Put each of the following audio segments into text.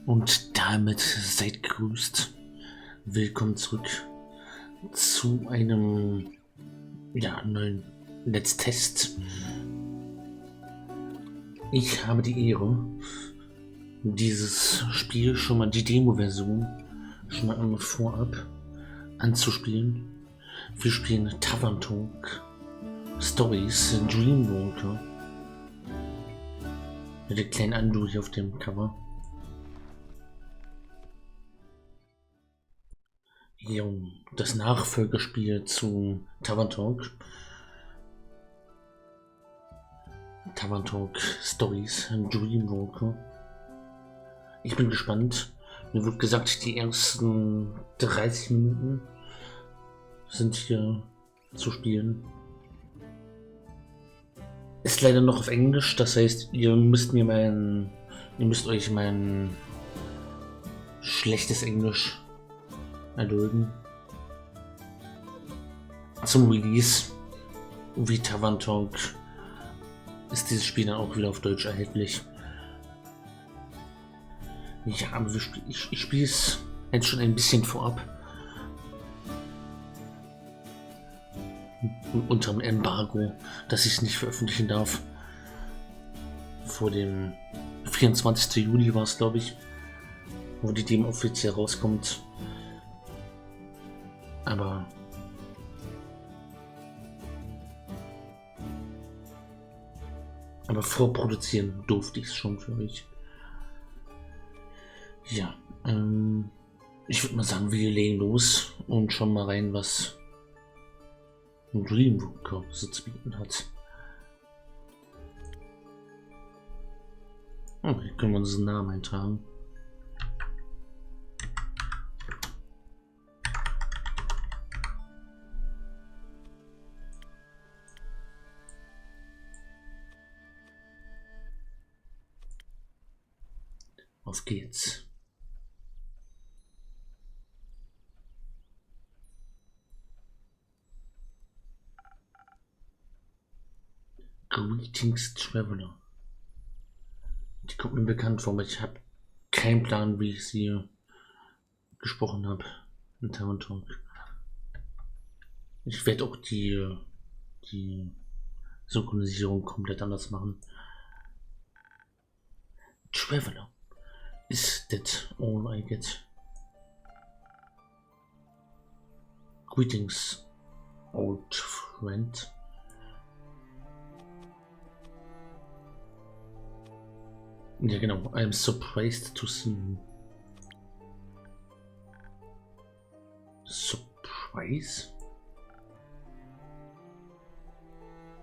Und damit seid gegrüßt. Willkommen zurück zu einem neuen Let's Test. Ich habe die Ehre, dieses Spiel schon mal, die Demo-Version, schon mal vorab anzuspielen. Wir spielen Tavern Talk Stories, Dreamwalker. Mit der kleinen Andu hier auf dem Cover. Jo, das Nachfolgespiel zu Tavern Talk. Tavern Talk Stories, Dreamwalker. Ich bin gespannt. Mir wird gesagt, die ersten 30 Minuten sind hier zu spielen. Ist leider noch auf Englisch, das heißt, ihr müsst euch mein schlechtes Englisch erdulden. Zum Release wie Tavern Talk ist dieses Spiel dann auch wieder auf Deutsch erhältlich. Ja, aber ich spiele es jetzt schon ein bisschen vorab. Unter dem Embargo, dass ich es nicht veröffentlichen darf. Vor dem 24. Juli war es, glaube ich, wo die Demo offiziell rauskommt. Aber vorproduzieren durfte ich es schon für euch. Ja, ich würde mal sagen, wir legen los und schauen mal rein, was Dreamwalker so zu bieten hat. Okay, können wir unseren Namen eintragen. Auf geht's. Greetings, Traveler. Die kommt mir bekannt vor, aber ich habe keinen Plan, wie ich sie gesprochen habe in Tavern Talk. Ich werde auch die Synchronisierung komplett anders machen. Traveler. Is that all I get? Greetings, old friend. Ja genau, I'm surprised to see you. Surprise?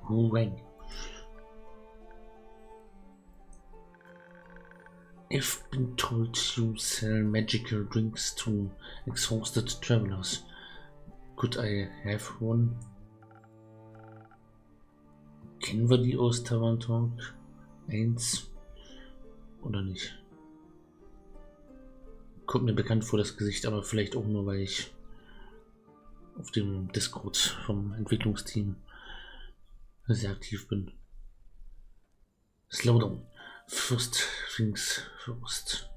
Who rang? I've been told you sell magical drinks to exhausted travelers. Could I have one? Kennen wir die aus Tavern Talk 1? Oder nicht? Kommt mir bekannt vor, das Gesicht, aber vielleicht auch nur, weil ich auf dem Discord vom Entwicklungsteam sehr aktiv bin. Slow down. First things first.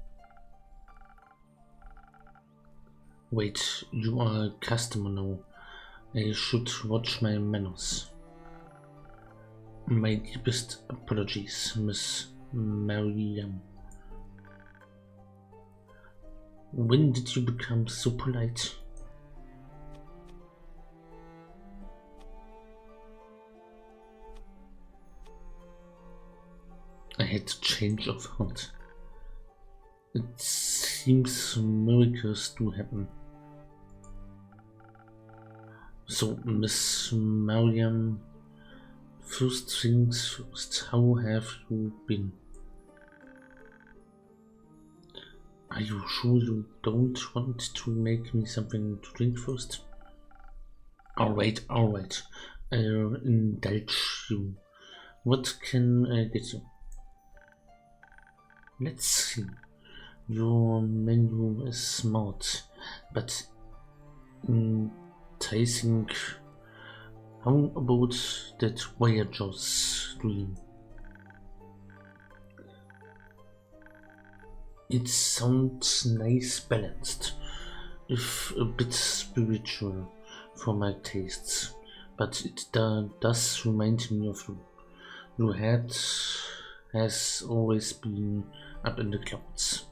Wait, you are a customer now. I should watch my manners. My deepest apologies, Miss Mariam. When did you become so polite? I had a change of heart. It seems miracles do happen. So, Miss Mariam, first things first, how have you been? Are you sure you don't want to make me something to drink first? Alright. I'll indulge you. What can I get you? Let's see. Your menu is smart, but enticing. How about that Voyager's dream? It sounds nice balanced, if a bit spiritual for my tastes, but it does remind me of you. Your head has always been up in the clouds.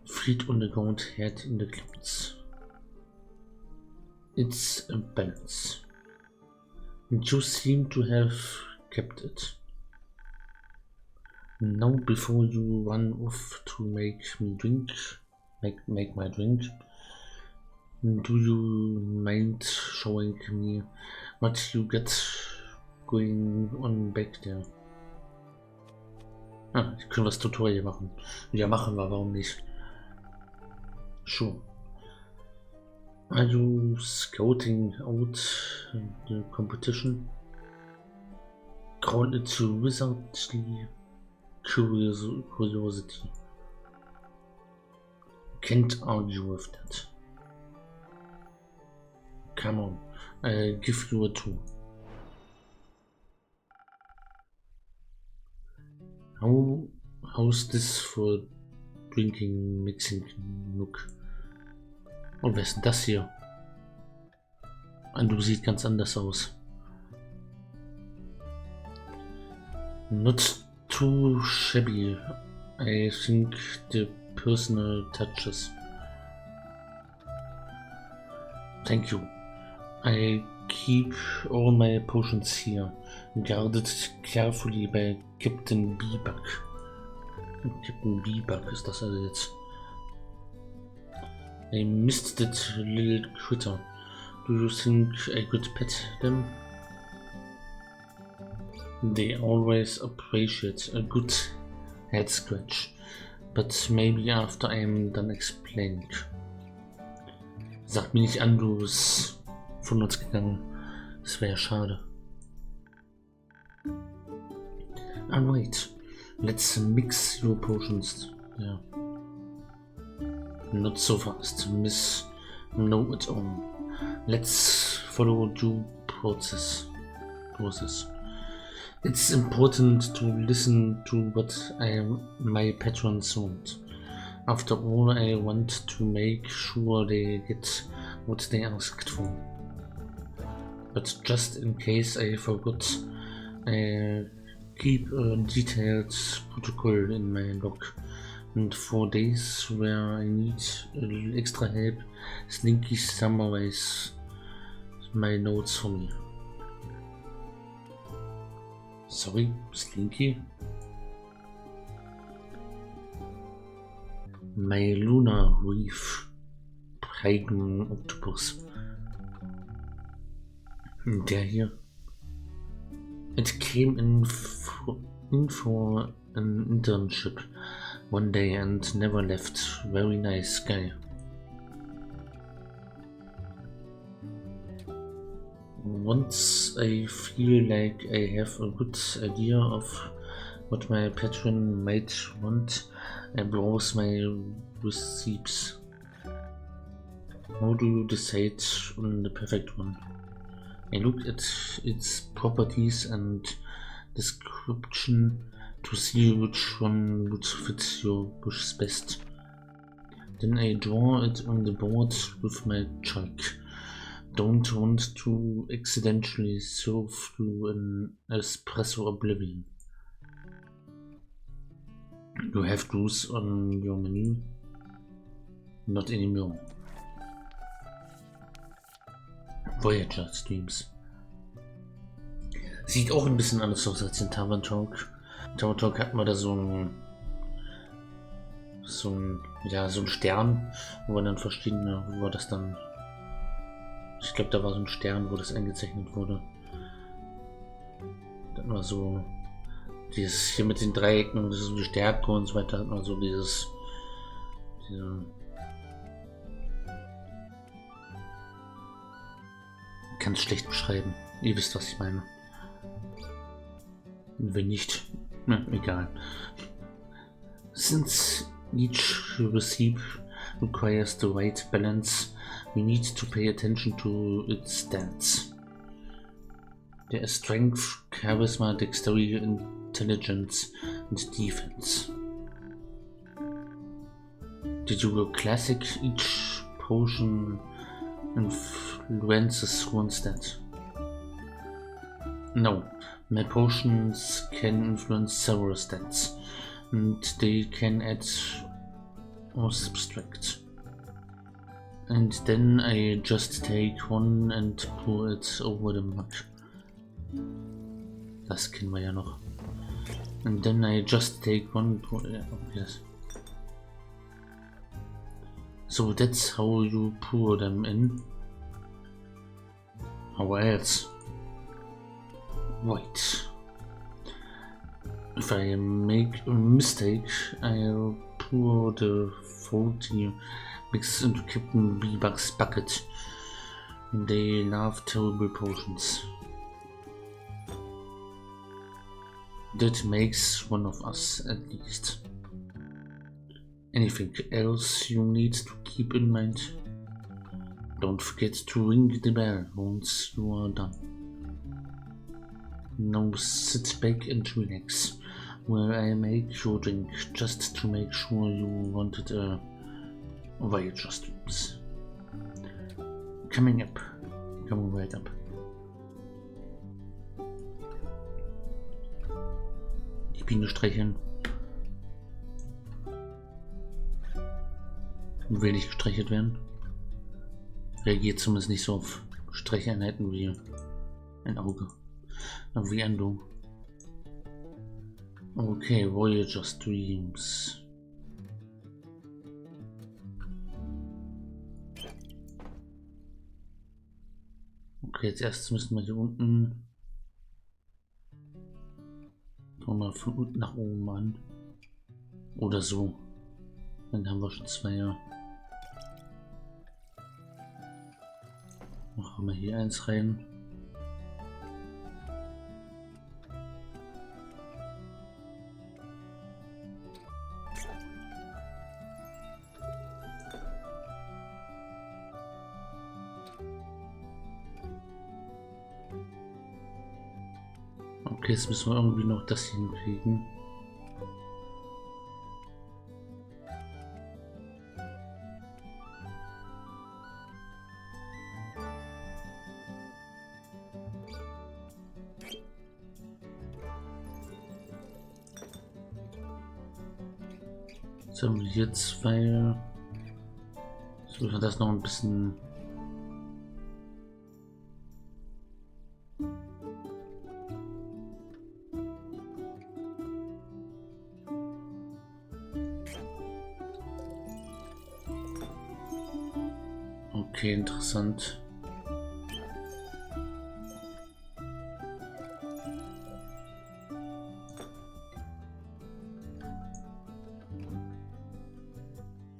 Feet on the ground, head in the clouds. It's a balance. And you seem to have kept it. Now before you run off to make me drink, make my drink, do you mind showing me what you get going on back there? Ah, können wir das Tutorial machen. Ja, machen wir, warum nicht? Sure. Are you scouting out the competition? Call it wizardly curiosity. Can't argue with that. Come on, I'll give you a tour. How's this for drinking, mixing, look? Und wer ist denn das hier? Und du siehst ganz anders aus. Not too shabby. I think the personal touches. Thank you. I keep all my potions here, guarded carefully by Captain Bebug. Captain Bebug ist das also jetzt. I missed that little critter. Do you think I could pet them? They always appreciate a good head scratch, but maybe after I'm done explaining. Sag mir nicht an, du bist von uns gegangen. Das wäre schade. Alright, let's mix your potions. Yeah. Not so fast, miss. Know it all. Let's follow due process. It's important to listen to what my patrons want. After all, I want to make sure they get what they asked for. But just in case I forgot, I keep a detailed protocol in my log. And for days where I need a little extra help, Slinky summarize my notes for me. Sorry, Slinky? My lunar reef, Prägen Octopus. Der hier. It came in for an internship one day and never left. Very nice guy. Once I feel like I have a good idea of what my patron might want, I browse my receipts. How do you decide on the perfect one? I look at its properties and description to see which one would fit your wishes best. Then I draw it on the board with my chalk. Don't want to accidentally serve you an espresso oblivion. You have those on your menu? Not anymore. Voyager Streams. Sieht auch ein bisschen anders aus als in Tavern Talk. Tavern Talk hatten wir da so ein Stern, wo dann verschiedene, wo das dann, ich glaube, da war so ein Stern, wo das eingezeichnet wurde. Dann war so dieses hier mit den Dreiecken, das ist so die Stärke und so weiter, hat man so diese kann es schlecht beschreiben. Ihr wisst, was ich meine. Und wenn nicht, na, egal. Since each receipt requires the right balance, we need to pay attention to its stats. Der ist Strength, Charisma, Dexterity, Intelligence und Defense. Did you go classic? Each potion influences one stat. No, my potions can influence several stats, and they can add or subtract. And then I just take one and pour it over the mug. Das kennen wir ja noch. And then I just take one, yes. So that's how you pour them in. How else? Wait. If I make a mistake, I'll pour the faulty mix into Captain B-Buck's bucket. They love terrible potions. That makes one of us, at least. Anything else you need to keep in mind? Don't forget to ring the bell once you are done. Now sit back and relax while I make your drink, just to make sure you wanted a voyager streams. Coming right up. Die Biene streicheln. Will nicht gestreichelt werden. Reagiert zumindest nicht so auf Streicheinheiten wie ein Auge. Wie ein Du. Okay, Voyager Streams. Okay, jetzt erst müssen wir hier unten. Fangen wir von unten nach oben an. Oder so. Dann haben wir schon zwei. Ja. Machen wir hier eins rein. Okay, jetzt müssen wir irgendwie noch das hinkriegen. Jetzt haben wir hier zwei. Jetzt müssen wir das noch ein bisschen. Okay, interessant.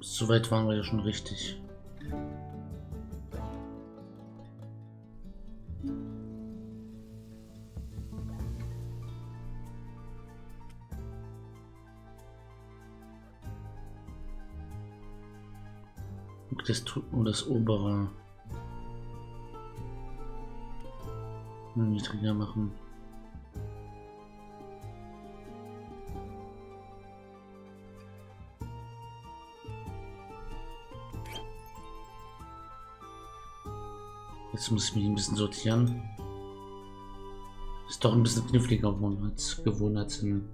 Soweit waren wir ja schon richtig. Das tut nur das obere niedriger machen. Jetzt muss ich mich ein bisschen sortieren. Ist doch ein bisschen kniffliger als gewohnt in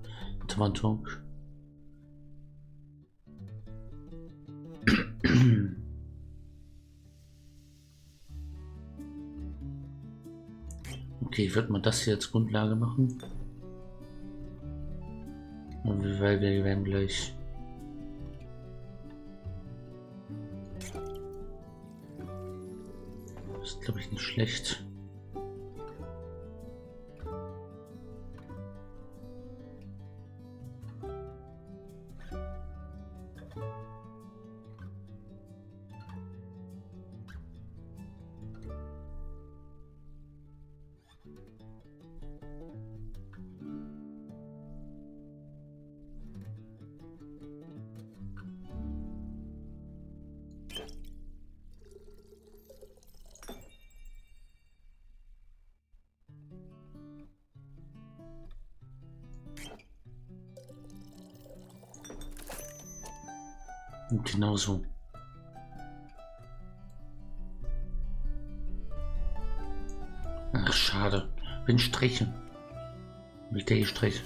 Tavern Talk. Okay, ich würde mal das hier als Grundlage machen. Und weil wir werden gleich das ist, glaube ich, nicht schlecht. Genau so. Ach, schade. Bin Striche. Mit der Strich.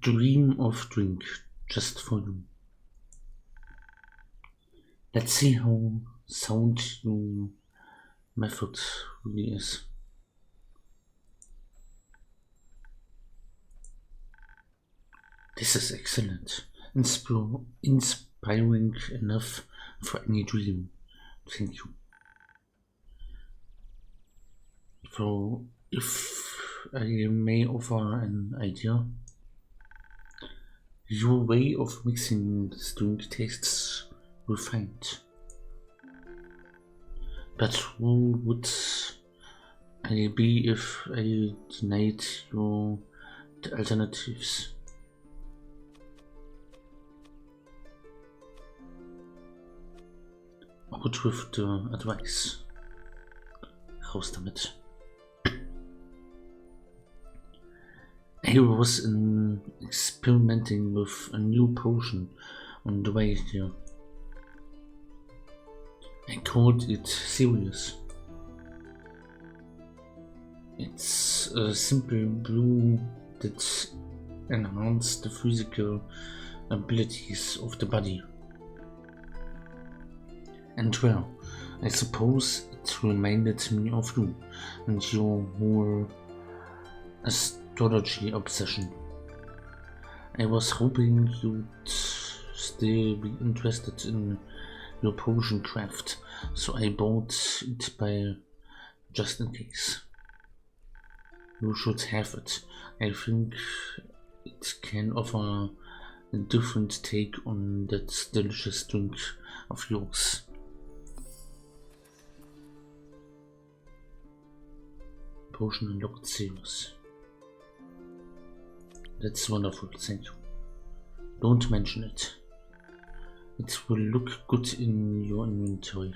Dream of drink, just for you. Let's see how sound your method really is. This is excellent. Inspiring enough for any dream. Thank you. So, if I may offer an idea, your way of mixing this drink tastes refined. But who would I be if I denied you the alternatives? Out with the advice. Raus damit. I was experimenting with a new potion on the way here. I called it Serious. It's a simple brew that enhances the physical abilities of the body. And well, I suppose it reminded me of you and your whole astrology obsession. I was hoping you'd still be interested in your potion craft, so I bought it by just in case. You should have it. I think it can offer a different take on that delicious drink of yours. Potion unlocked Serious. That's wonderful, thank you. Don't mention it. It will look good in your inventory.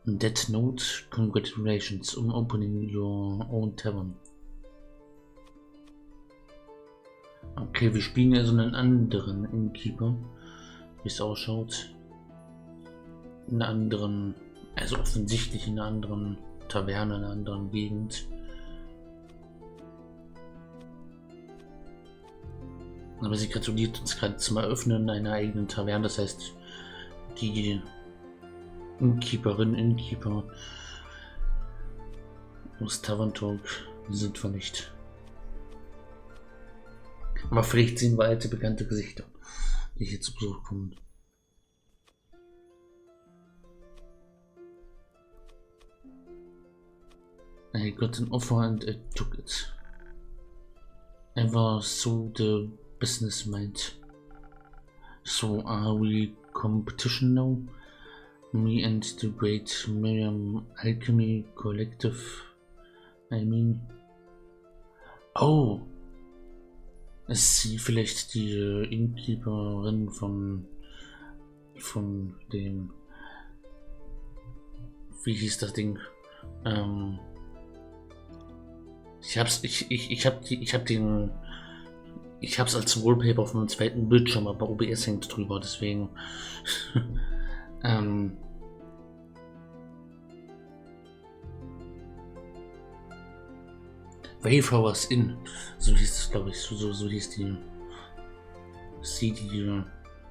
On that note, congratulations on opening your own tavern. Okay, wir spielen also einen anderen Innkeeper, wie es ausschaut. In einer anderen, also offensichtlich in einer anderen Taverne, in einer anderen Gegend. Aber sie gratuliert uns gerade zum Eröffnen einer eigenen Taverne, das heißt, die Innkeeper aus Tavern Talk sind wir nicht. Aber vielleicht sehen wir alte bekannte Gesichter, die hier zu Besuch kommen. I got an offer and I took it. Ever so the business mind. So are we competition now? Me and the great Miriam Alchemy Collective, I mean. Oh! Ist sie vielleicht die Innkeeperin von dem, wie hieß das Ding? Ich hab's als Wallpaper auf meinem zweiten Bildschirm, aber OBS hängt drüber, deswegen. Wayfarers Inn, so hieß es, glaube ich, so hieß die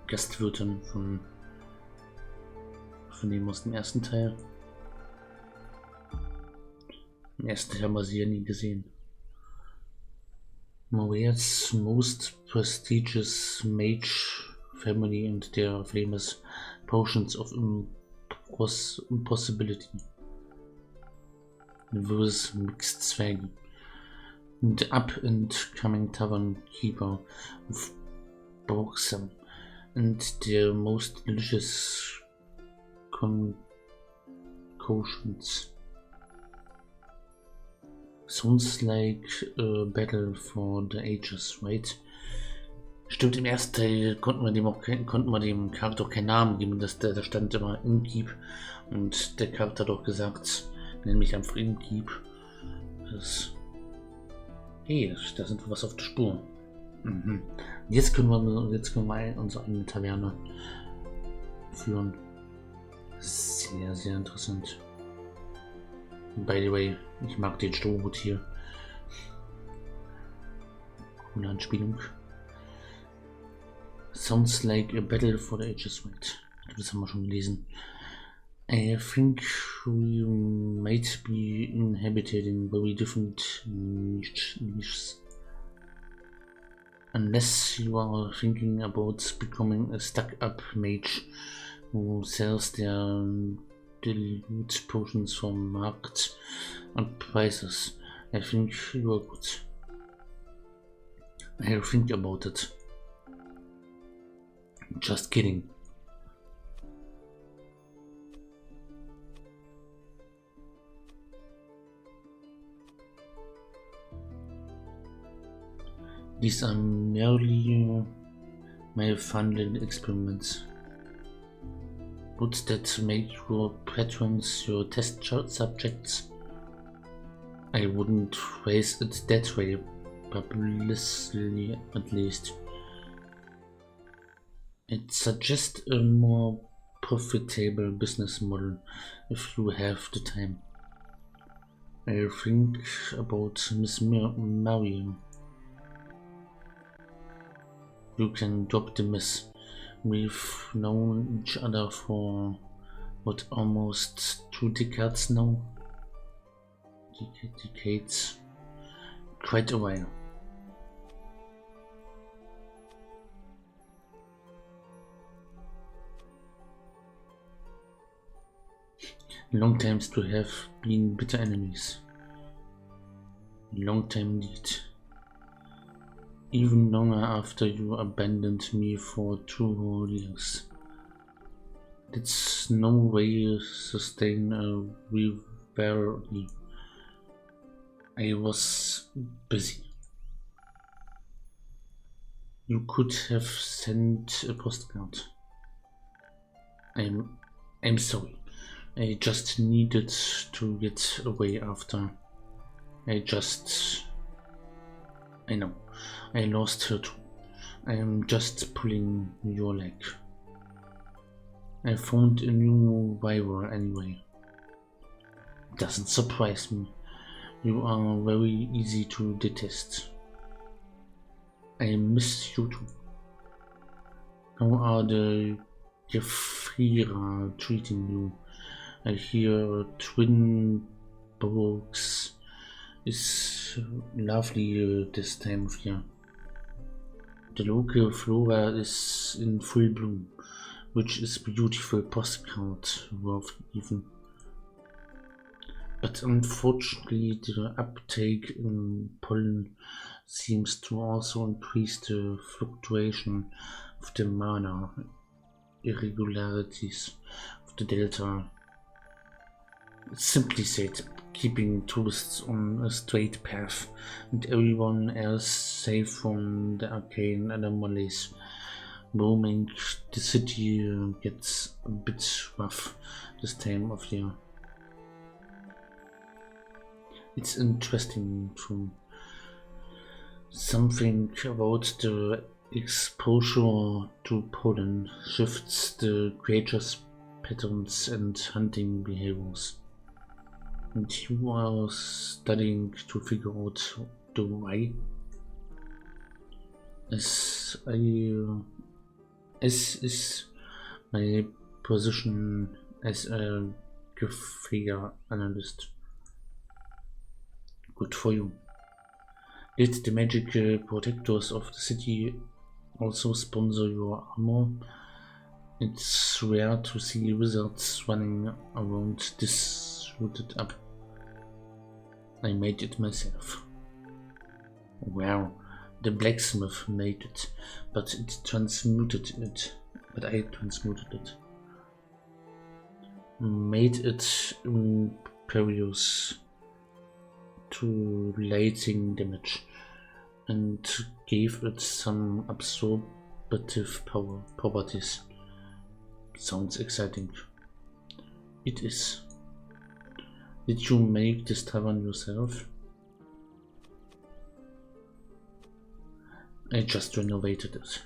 Gastwirtin von dem aus dem ersten Teil. Im ersten Teil haben wir sie ja nie gesehen. Morea's most prestigious mage family and their famous potions of impossibility versus mixed Zwergi. The up and coming tavern keeper of Boxam and their most delicious concoctions. Sounds like a battle for the ages, right? Stimmt, im ersten Teil konnten wir dem Charakter auch keinen Namen geben, da stand immer Innkeep und der Charakter hat auch gesagt, nenn mich einfach Innkeep. Das Hey, da sind wir was auf der Spur. Mhm. Jetzt können wir unsere eigene Taverne führen. Sehr, sehr interessant. By the way, ich mag den Strohhut hier. Coole Anspielung. Sounds like a battle for the ages, right? Das haben wir schon gelesen. I think we might be inhabiting very different niches. Unless you are thinking about becoming a stuck-up mage who sells their dilute potions for marked and prices. I think you are good. I'll think about it. Just kidding. These are merely my fun little experiments. Would that make your patrons your test subjects? I wouldn't phrase it that way, publicly at least. It suggests a more profitable business model if you have the time. I think about Miss Mariam. You can drop the miss. We've known each other for what, almost 2 decades now? Decades. Quite a while. Long times to have been bitter enemies. Long time indeed. Even longer after you abandoned me for 2 whole years. That's no way sustain a rivalry. I was busy. You could have sent a postcard. I'm sorry. I just needed to get away after. I know. I lost her too. I am just pulling your leg. I found a new rival anyway. Doesn't surprise me. You are very easy to detest. I miss you too. How are the Gefällt treating you? I hear Twin Brooks is lovely this time of year. The local flora is in full bloom, which is beautiful postcard worth even. But unfortunately the uptake in pollen seems to also increase the fluctuation of the mana irregularities of the delta. Simply said, keeping tourists on a straight path and everyone else safe from the arcane anomalies. Roaming the city gets a bit rough this time of year. It's interesting to something about the exposure to pollen shifts the creature's patterns and hunting behaviors. And you are studying to figure out the why. As is my position as a gefällt analyst. Good for you. Did the magical protectors of the city also sponsor your armor? It's rare to see wizards running around disrooted up. I made it myself. Well, the blacksmith made it, but I transmuted it. Made it impervious to lightning damage and gave it some absorptive properties. Sounds exciting. It is. Did you make this tavern yourself? I just renovated it.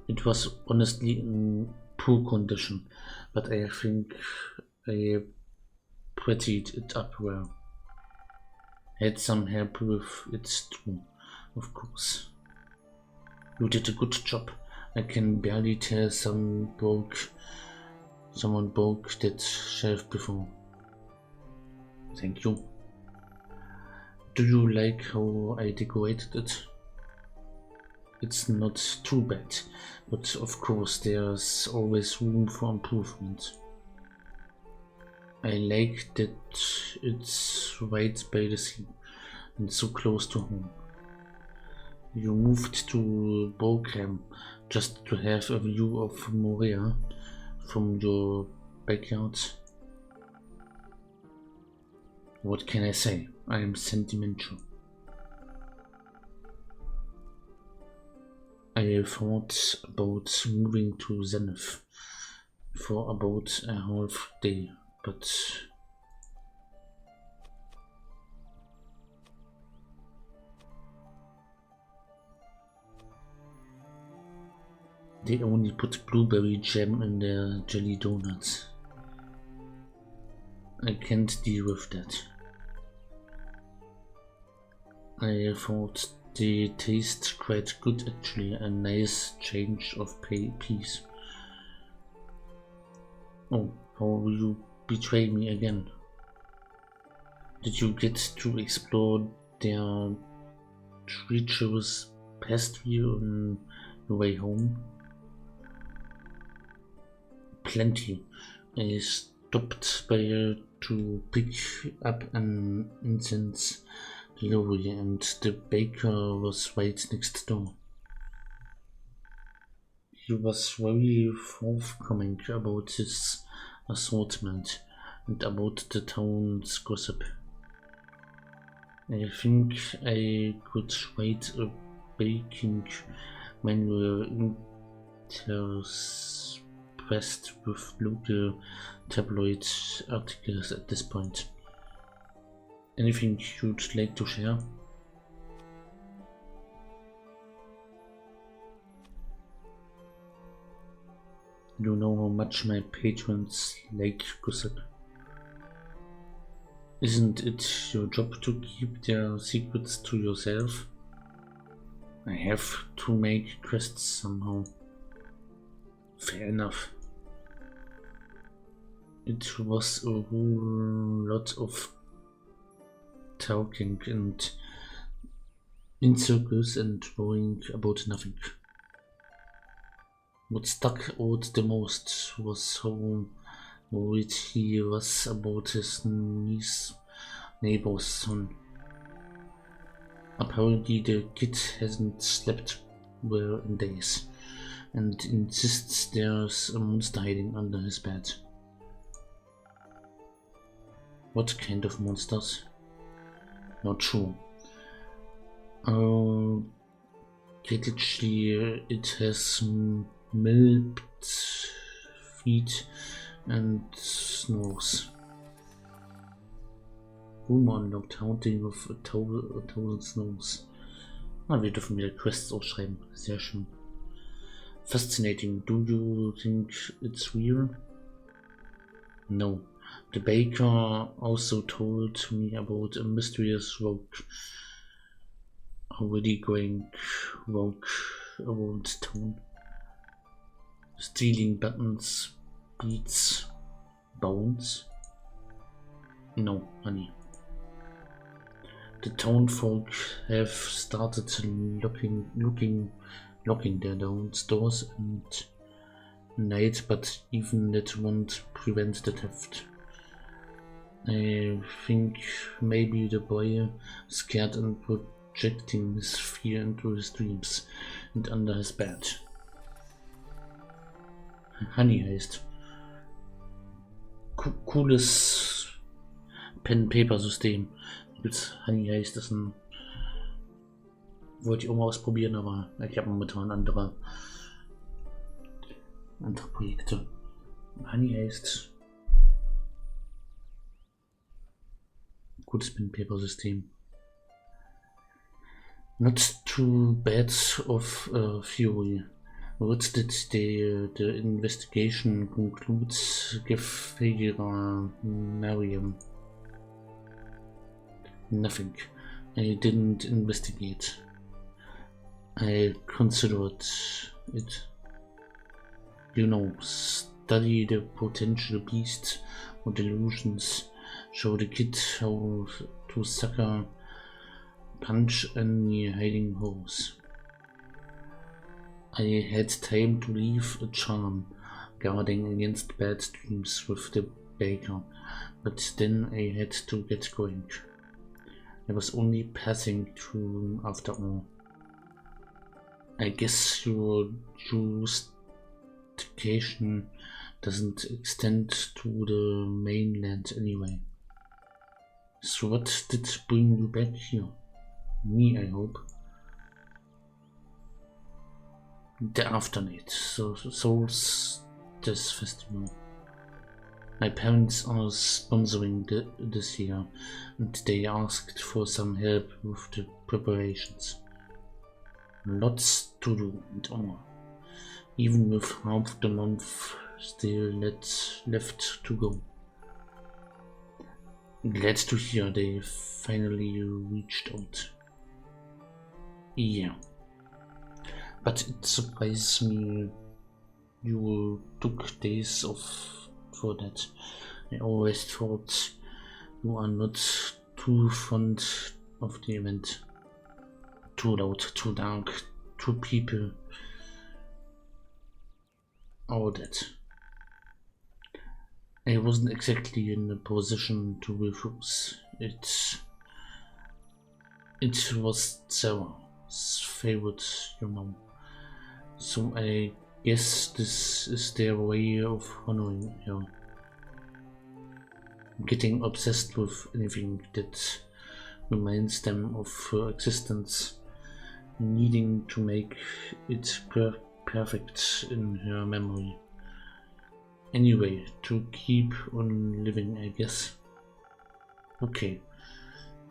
It was honestly in poor condition, but I think I prettied it up well. Had some help with it too, of course. You did a good job. I can barely tell someone broke that shelf before. Thank you. Do you like how I decorated it? It's not too bad, but of course there's always room for improvement. I like that it's right by the sea and so close to home. You moved to Bochum just to have a view of Moria from your backyard. What can I say? I am sentimental. I thought about moving to Zenith for about a half day, but they only put blueberry jam in their jelly donuts. I can't deal with that. I thought they taste quite good actually, a nice change of pace. Oh, how will you betray me again? Did you get to explore their treacherous pastry on your way home? Plenty. I stopped by to pick up an incense delivery and the baker was right next door. He was very forthcoming about his assortment and about the town's gossip. I think I could write a baking manual interspersed with local tabloid articles at this point. Anything you'd like to share? You know how much my patrons like gossip. Isn't it your job to keep their secrets to yourself? I have to make quests somehow. Fair enough. It was a whole lot of talking and in circles and worrying about nothing. What stuck out the most was how worried he was about his neighbor's son. Apparently the kid hasn't slept well in days and insists there's a monster hiding under his bed. What kind of monsters? Not sure. Critically, it has milked feet and snores. Rumor unlocked, haunting of a thousand snores. Wir dürfen wieder Quests ausschreiben. Sehr schön. Fascinating. Do you think it's real? No. The baker also told me about a mysterious rogue already going rogue around town, stealing buttons, beads, bones. No, honey. The town folk have started locking their doors at night, but even that won't prevent the theft. I think maybe the boy scared and projecting his fear into his dreams and under his bed. Honey heißt. Cooles Pen-Paper-System. Gibt's Honey heißt, das ein. Wollte ich auch mal ausprobieren, aber ich habe momentan andere Projekte. Honey heißt. Gutes Pen-Paper-System. Not to beds of fury. What did the investigation conclude? Gefällt, Mariam. Nothing. I didn't investigate. I considered it. Study the potential beasts or delusions. Show the kid how to sucker punch any hiding horse. I had time to leave a charm guarding against bad dreams with the baker, but then I had to get going. I was only passing through after all. I guess your jurisdiction doesn't extend to the mainland anyway. So what did bring you back here? Me, I hope. The afternight, Souls this festival. My parents are sponsoring this year, and they asked for some help with the preparations. Lots to do and all, even with half the month still left to go. Glad to hear they finally reached out. Yeah. But it surprised me you took days off for that. I always thought you are not too fond of the event. Too loud, too dark, too people. All that. I wasn't exactly in a position to refuse. It was Sarah's favorite, So I guess this is their way of honoring her. Getting obsessed with anything that reminds them of her existence, needing to make it perfect in her memory. Anyway, to keep on living, I guess. Okay,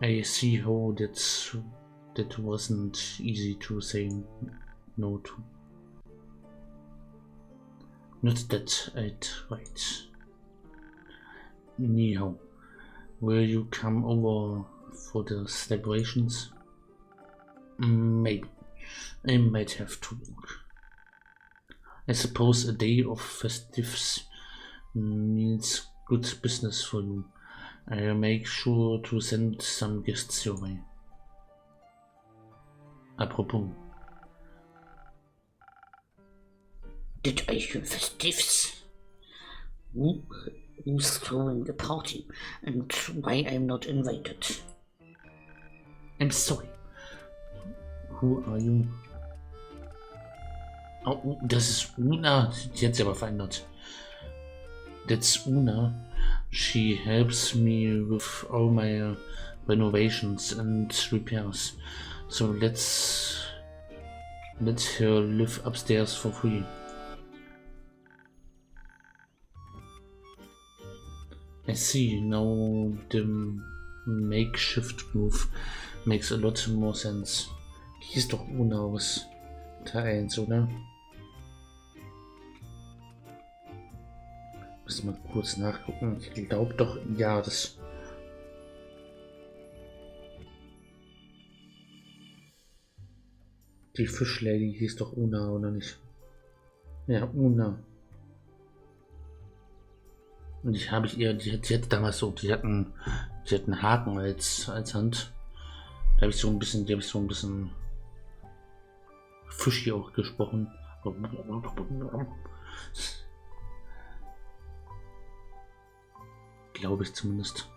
I see how that wasn't easy to say no to. Not that I'd write. Anyhow, will you come over for the celebrations? Maybe. I might have to work. I suppose a day of festives means good business for you. I'll make sure to send some guests your way. Apropos. Did I hear festives? Who's throwing a party and why I'm not invited? I'm sorry. Who are you? Oh, das ist Una. Die hat sich aber verändert. That's Una. She helps me with all my renovations and repairs. So let's let her live upstairs for free. I see, now the makeshift move makes a lot more sense. Die ist doch Una aus Teil 1, oder? Muss mal kurz nachgucken. Ich glaube doch, ja, das. Die Fischlady hieß doch Una, oder nicht? Ja, Una. Und die hatte damals so, die hat einen Haken als Hand. Da habe ich so ein bisschen Fischi auch gesprochen. Glaube ich zumindest.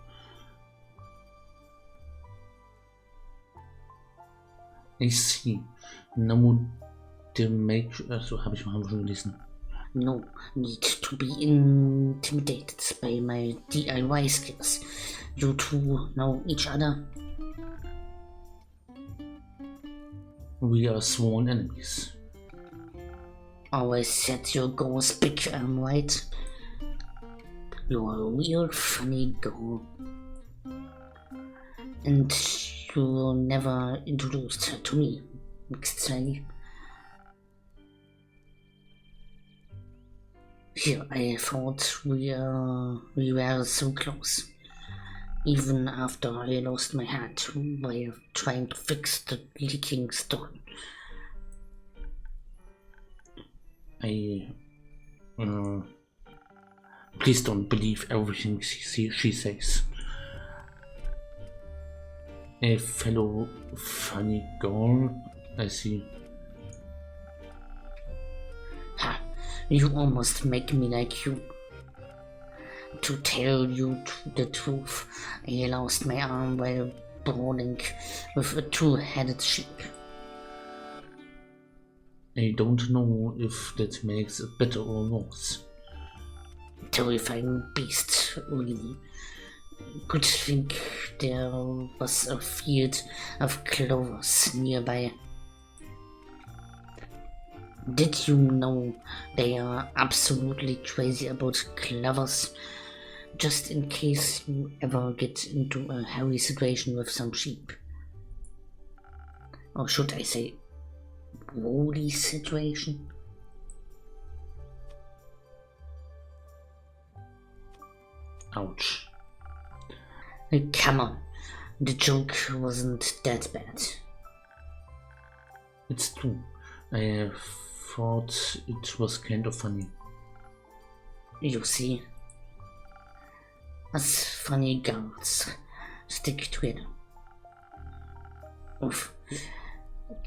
I see. Now the make. Also haben wir schon gelesen. No need to be intimidated by my DIY skills. You two know each other. We are sworn enemies. Always set your goals big, right? You're a real funny girl. And you never introduced her to me. Zwergi. Here, I thought we were so close. Even after I lost my hat while trying to fix the leaking stone. Please don't believe everything she says. A fellow funny girl, I see. Ha, you almost make me like you. To tell you the truth, I lost my arm while brawling with a two-headed sheep. I don't know if that makes it better or worse. Terrifying beast, really. Good think there was a field of clovers nearby. Did you know they are absolutely crazy about clovers? Just in case you ever get into a hairy situation with some sheep. Or should I say, woolly situation? Ouch. Come on, the joke wasn't that bad. It's true. I thought it was kind of funny. You see, us funny girls stick together. Oof.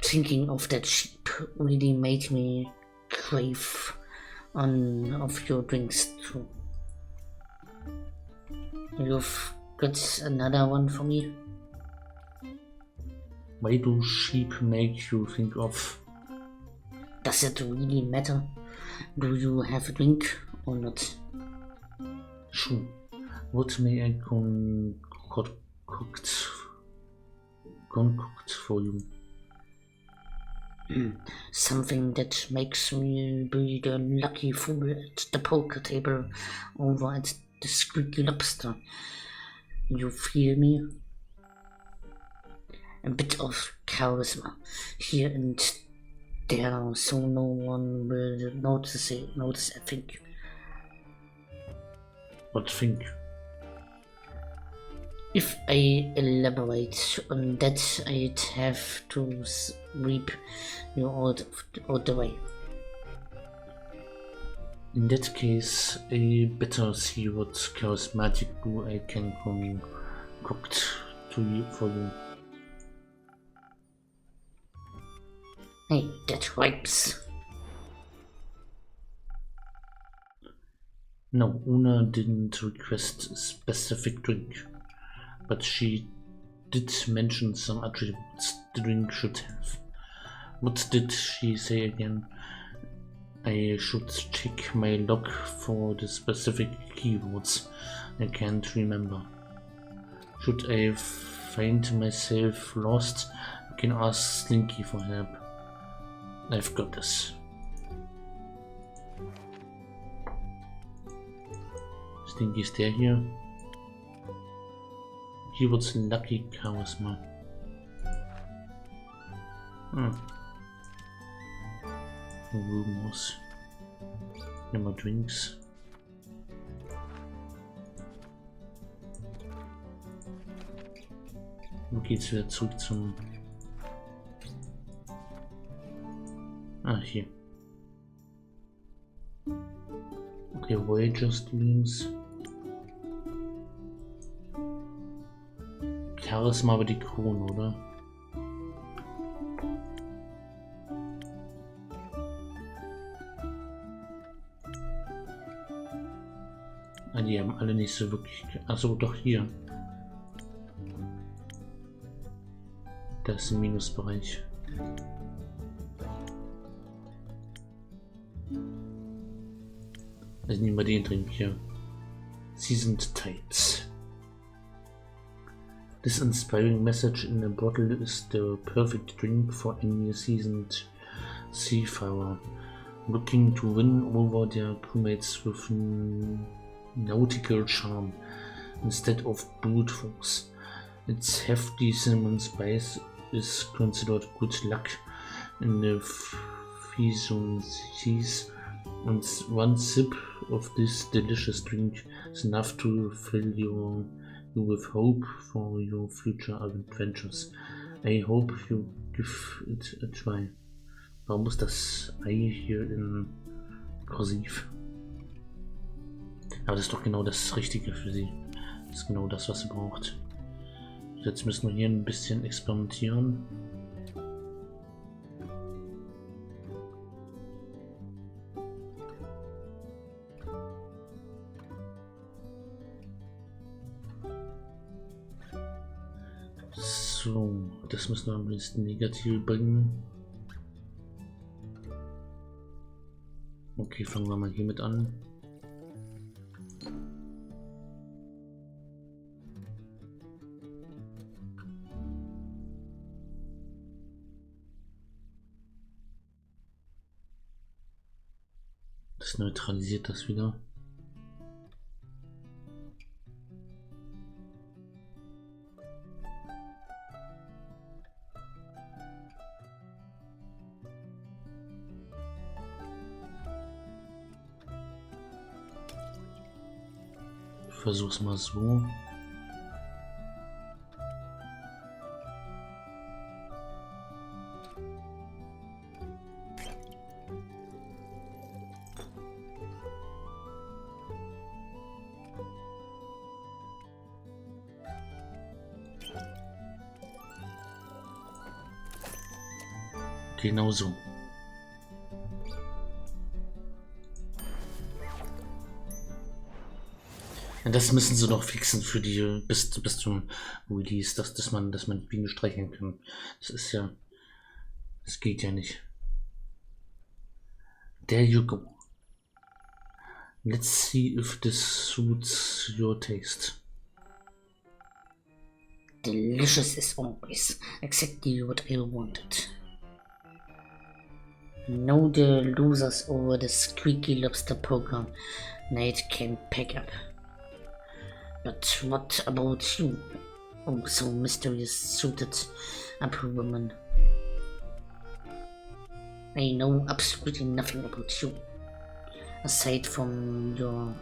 Thinking of that sheep really made me crave one of your drinks too. You've got another one for me? Why do sheep make you think of? Does it really matter? Do you have a drink or not? Sure. What may I concoct for you? Something that makes me be the lucky fool at the poker table over at the Squeaky Lobster. You feel me? A bit of charisma here and there, so no one will notice, I think. What think? If I elaborate on that, I'd have to sweep you out the way. In that case, I better see what charismatic brew I can concoct for you. Hey, that rhymes. No, Una didn't request a specific drink, but she did mention some attributes the drink should have. What did she say again? I should check my log for the specific keywords. I can't remember. Should I find myself lost, I can ask Slinky for help. I've got this. Slinky's there here. Keywords lucky charisma. Rumors. No more drinks. Nun geht's wieder zurück zum... hier. Okay, Voyager Streams. Charisma über die Krone, oder? Ah, die haben alle nicht so wirklich... Achso, doch hier. Das ist ein Minusbereich. Also nehmen wir den Drink hier. Seasoned Tides. This inspiring message in a bottle is the perfect drink for any seasoned seafarer looking to win over their crewmates with nautical charm instead of brute force. Its hefty cinnamon spice is considered good luck in the Fison seas, and one sip of this delicious drink is enough to fill you with hope for your future adventures. I hope you give it a try. Warum ist das Ei hier in Kursiv? Aber das ist doch genau das Richtige für sie. Das ist genau das, was sie braucht. Jetzt müssen wir hier ein bisschen experimentieren. So, das müssen wir am besten negativ bringen. Okay, fangen wir mal hiermit an. Das neutralisiert das wieder. Ich versuch's mal so. Genau so. Ja, das müssen sie noch fixen für die bis zum Release, dass man die Biene streicheln kann. Das ist ja, das geht ja nicht. There you go. Let's see if this suits your taste. Delicious as always, exactly what I wanted. Know the losers over the squeaky lobster program NICHT can pack up. But what about you? Oh, so mysterious suited up woman. I know absolutely nothing about you, aside from your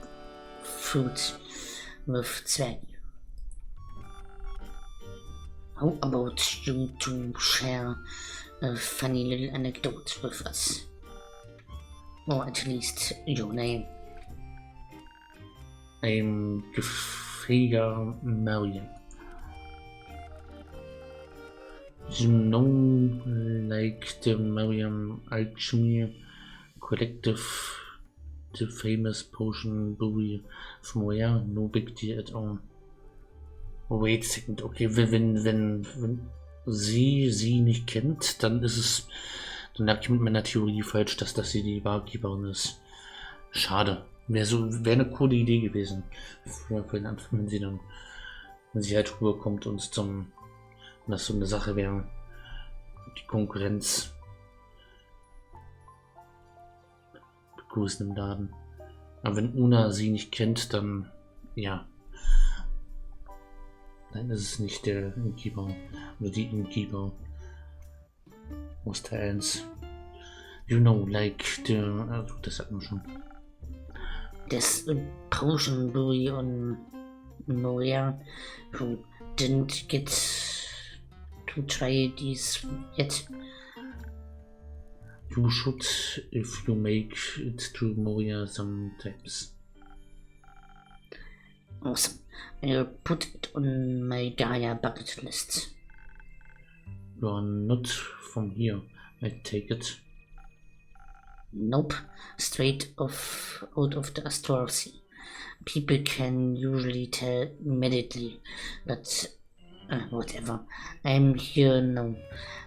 fruit with Zwergi. How about you to share a funny little anecdote with us? Or at least your name. I'm gefällt Marion. You know, like the Mariam Alchemy Collective, the famous potion brewery from where? No big deal at all. Wait a second, okay, wenn sie nicht kennt, dann ist es, dann lag ich mit meiner Theorie falsch, dass sie die Barkeeperin ist. Schade. Wäre eine coole Idee gewesen. Für den Anfang, wenn sie halt rüberkommt und das so eine Sache wäre. Die Konkurrenz begrüßen im Laden. Aber wenn Una sie nicht kennt, dann, ja. Dann ist es nicht der Innkeeper oder die Innkeeper aus Teil 1. You know, like das hatten wir schon. This potion brewery on Moria who didn't get to try these yet. You should if you make it to Moria sometimes. Awesome. I'll put it on my Gaia bucket list. You are not from here, I take it. Nope, straight out of the Astral Sea. People can usually tell immediately, but whatever. I'm here now.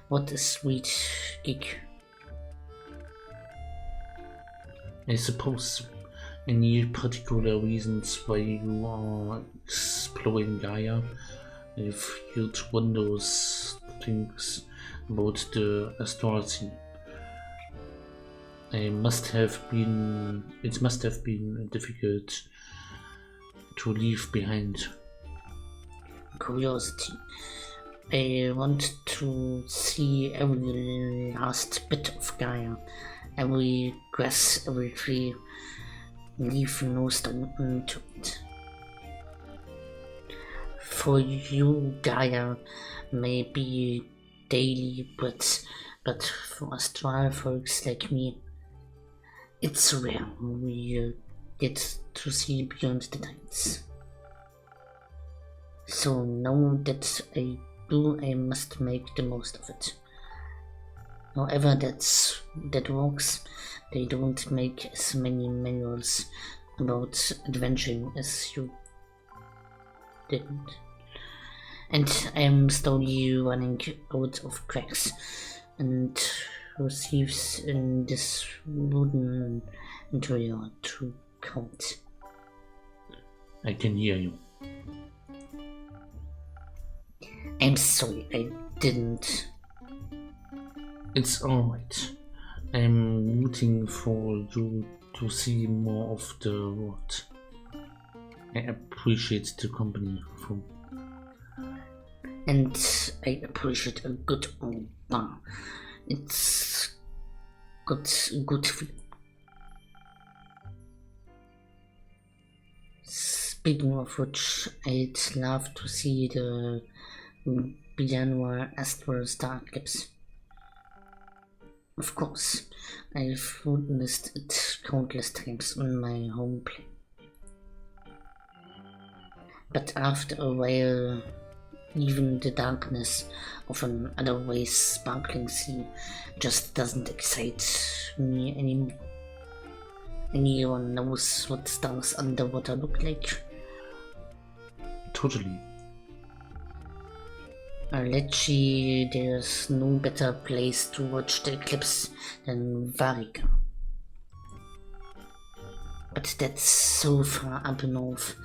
What a sweet gig. I suppose any particular reasons why you are exploring Gaia? I've heard wondrous things about the Astral Sea. It must have been difficult to leave behind. Curiosity. I want to see every last bit of Gaia, every grass, every tree, leave no stone unturned. For you, Gaia may be daily bread, but for astral folks like me, it's rare we get to see beyond the tides. So now that I do, I must make the most of it. However that works, they don't make as many manuals about adventuring as you didn't. And I am slowly running out of cracks and receives in this wooden interior to count. I can hear you. I'm sorry, I didn't. It's alright. I'm rooting for you to see more of the world. I appreciate the company from. And I appreciate a good old bar. It's good for you. Speaking of which, I'd love to see the Biannual Astral Star Eclipse. Of course, I've witnessed it countless times on my home plane. But after a while, even the darkness of an otherwise sparkling sea just doesn't excite me anymore. Anyone knows what stars underwater look like? Totally. Allegedly, there's no better place to watch the eclipse than Varika. But that's so far up north,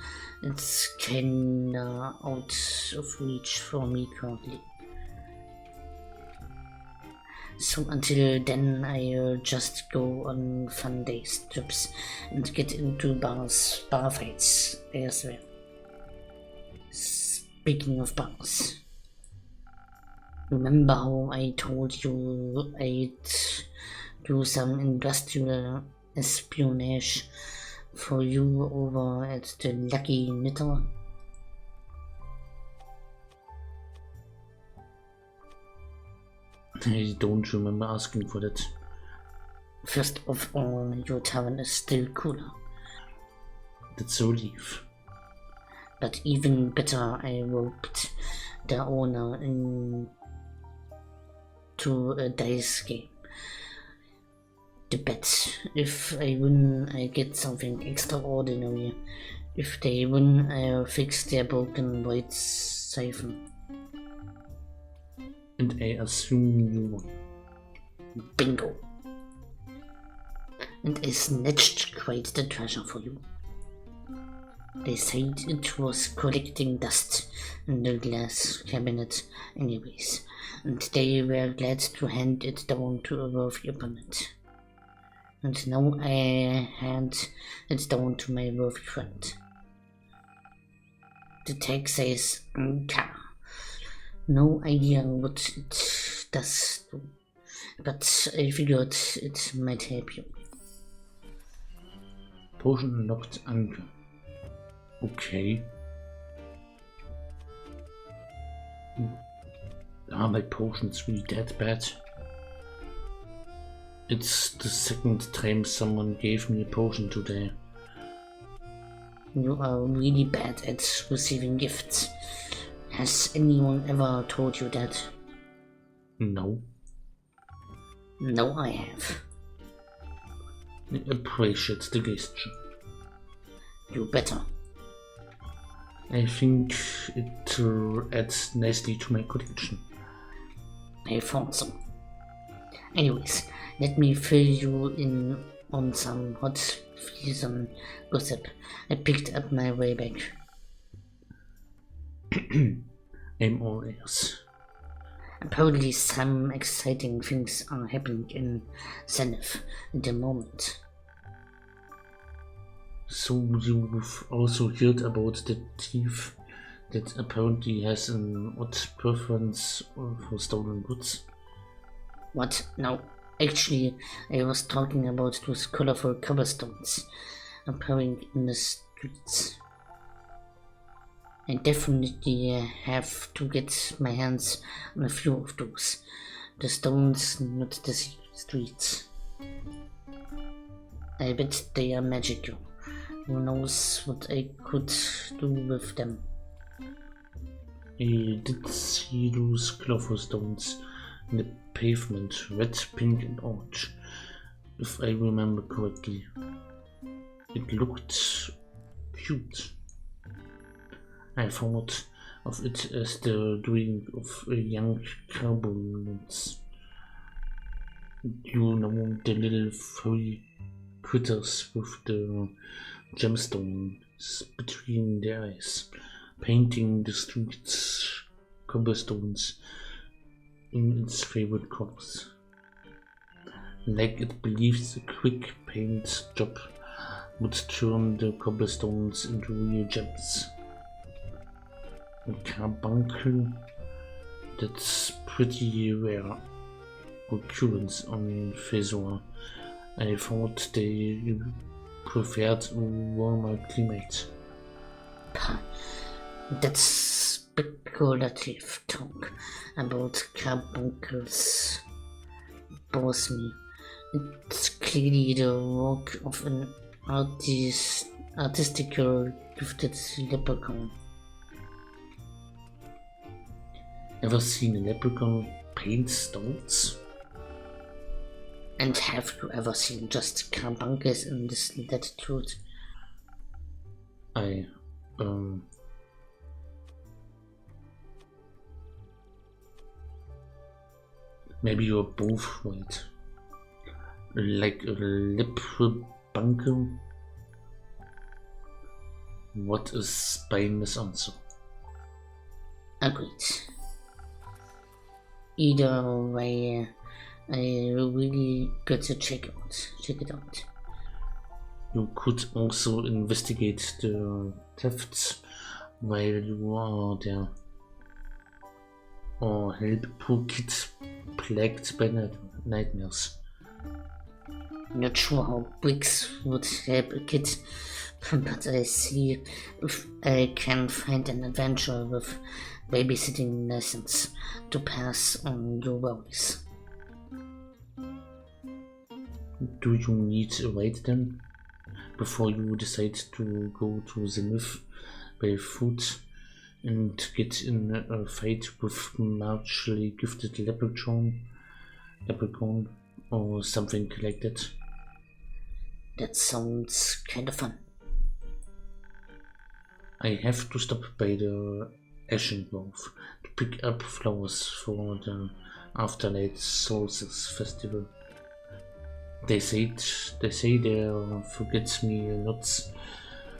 it's kinda out of reach for me currently. So until then, I'll just go on fun days trips and get into bar fights elsewhere. Speaking of bars, remember how I told you I'd do some industrial espionage for you over at the Lucky Knitter? I don't remember asking for that. First of all, your tavern is still cooler. That's a relief. But even better, I roped the owner into a dice game. The bet: if I win, I get something extraordinary. If they win, I'll fix their broken white siphon. And I assume you won. Bingo! And I snatched quite the treasure for you. They said it was collecting dust in the glass cabinet anyways, and they were glad to hand it down to a worthy opponent. And now I hand it down to my worthy friend. The tag says Anka. No idea what it does do, but I figured it might help you. Potion unlocked Anker. Okay. Are my potions really that bad? It's the second time someone gave me a potion today. You are really bad at receiving gifts. Has anyone ever told you that? No. No, I have. I appreciate the gesture. You better. I think it adds nicely to my collection. I thought so. Anyways, let me fill you in on some hot Friesen gossip I picked up my way back. I'm all ears. Apparently some exciting things are happening in Zenith at the moment. So you've also heard about the thief that apparently has an odd preference for stolen goods. What? No. Actually, I was talking about those colorful cobblestones appearing in the streets. I definitely have to get my hands on a few of those. The stones, not the streets. I bet they are magical. Who knows what I could do with them? I did see those colorful stones in the pavement, red, pink, and orange, if I remember correctly. It looked cute. I thought of it as the doing of a young cowboys. You know, the little furry critters with the gemstones between their eyes, painting the streets cobblestones in its favorite colors. Like it believes a quick paint job would turn the cobblestones into real gems. A carbuncle, that's pretty rare occurrence on Fesor. I thought they preferred a warmer climate. That's speculative talk about carbuncles bores me. It's clearly the work of an artistically gifted leprechaun. Ever seen a leprechaun paint stones? And have you ever seen just carbuncles in this latitude? I, maybe you're both right. Like a leprechaun. What a spineless answer. Agreed. Either way, I really got to check it out. You could also investigate the thefts while you are there, or help poor kids plagued by nightmares. Not sure how bricks would help a kid, but I see if I can find an adventure with babysitting lessons to pass on your worries. Do you need a ride then, before you decide to go to the myth by foot and get in a fight with marginally gifted leprechaun, or something like that? That sounds kind of fun. I have to stop by the Ashen Grove to pick up flowers for the Afterlight Solstice Festival. They say their forget-me-nots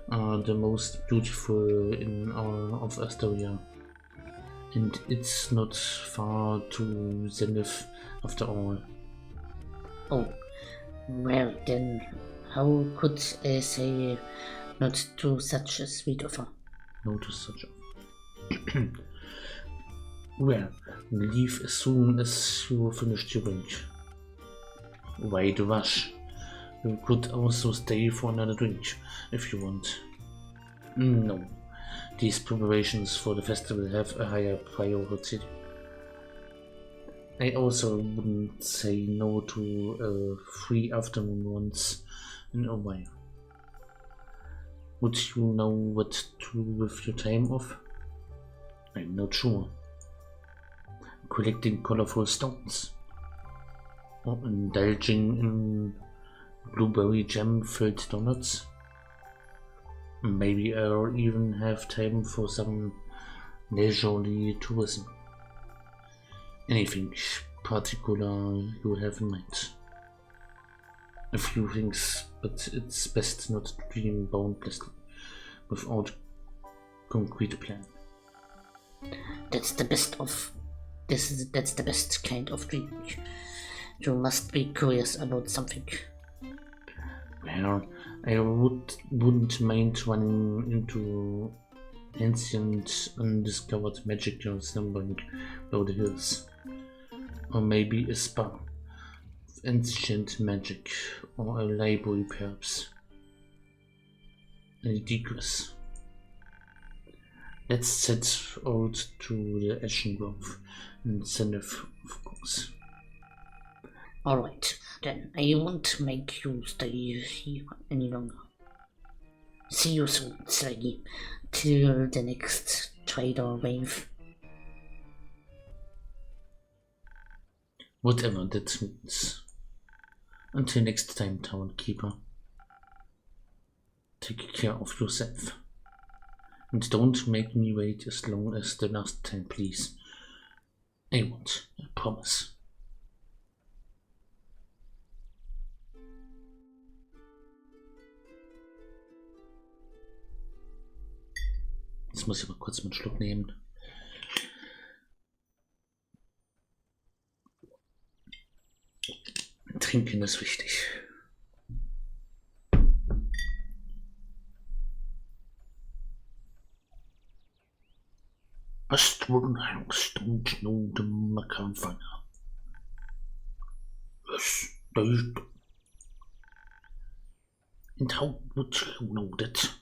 are the most beautiful in all of Astoria, and it's not far to Zenith after all. Oh, well then, how could I say not to such a sweet offer? No to such a. Well, leave as soon as you finish your drink. Why the rush? You could also stay for another drink if you want. No, these preparations for the festival have a higher priority. I also wouldn't say no to a free afternoon once in a while. Would you know what to do with your time off? I'm not sure. Collecting colorful stones, or indulging in blueberry jam-filled donuts. Maybe I'll even have time for some leisurely tourism. Anything particular you have in mind? A few things, but it's best not to dream boundlessly without concrete plan. That's the best kind of dreaming. You must be curious about something. Well, I wouldn't mind running into ancient undiscovered magical slumbering below the hills. Or maybe a spa of ancient magic, or a library perhaps. A digress. Let's set out to the Ashen Grove and send of course. Alright, then I won't make you stay here any longer. See you soon, Zwergi. Till the next trader wave. Whatever that means. Until next time, Town Keeper. Take care of yourself. And don't make me wait as long as the last time, please. I won't, I promise. Jetzt muss ich mal kurz einen Schluck nehmen. Trinken ist wichtig. Hast du eine Heilungsstund Makramfana? Yes, they and how would you know that?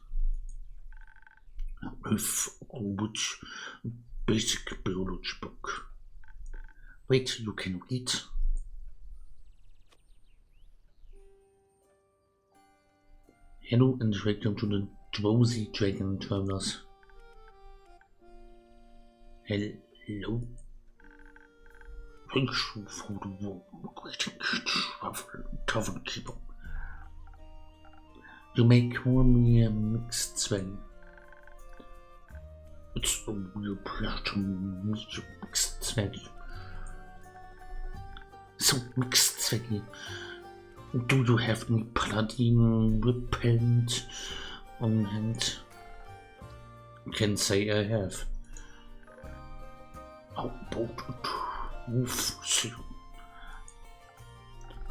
With which basic biology book? Wait, you can read? Hello and welcome to the Drowsy Dragon Travelers. Hello. Thank you for the warm greetings, Tavern Keeper. You may call me a mixed Zwergi. It's a real pleasure to meet you, mixed Zwergi. So, mixed Zwergi, do you have any paladin repellent on hand? Can say I have. How about it? Wolf,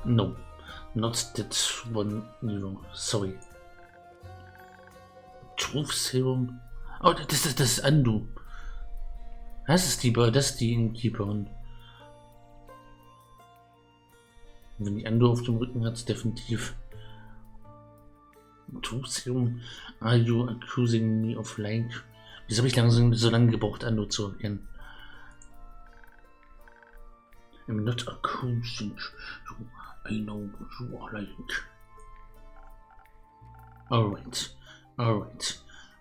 no, not that one, sorry. Truth Serum? Oh, das ist Andu. Das ist die Innkeeperin. Wenn die Andu auf dem Rücken hat, definitiv. Truth Serum? Are you accusing me of lying? Wieso habe ich so lange gebraucht, Andu zu erkennen? I'm not accusing you. I know you are lying. Alright.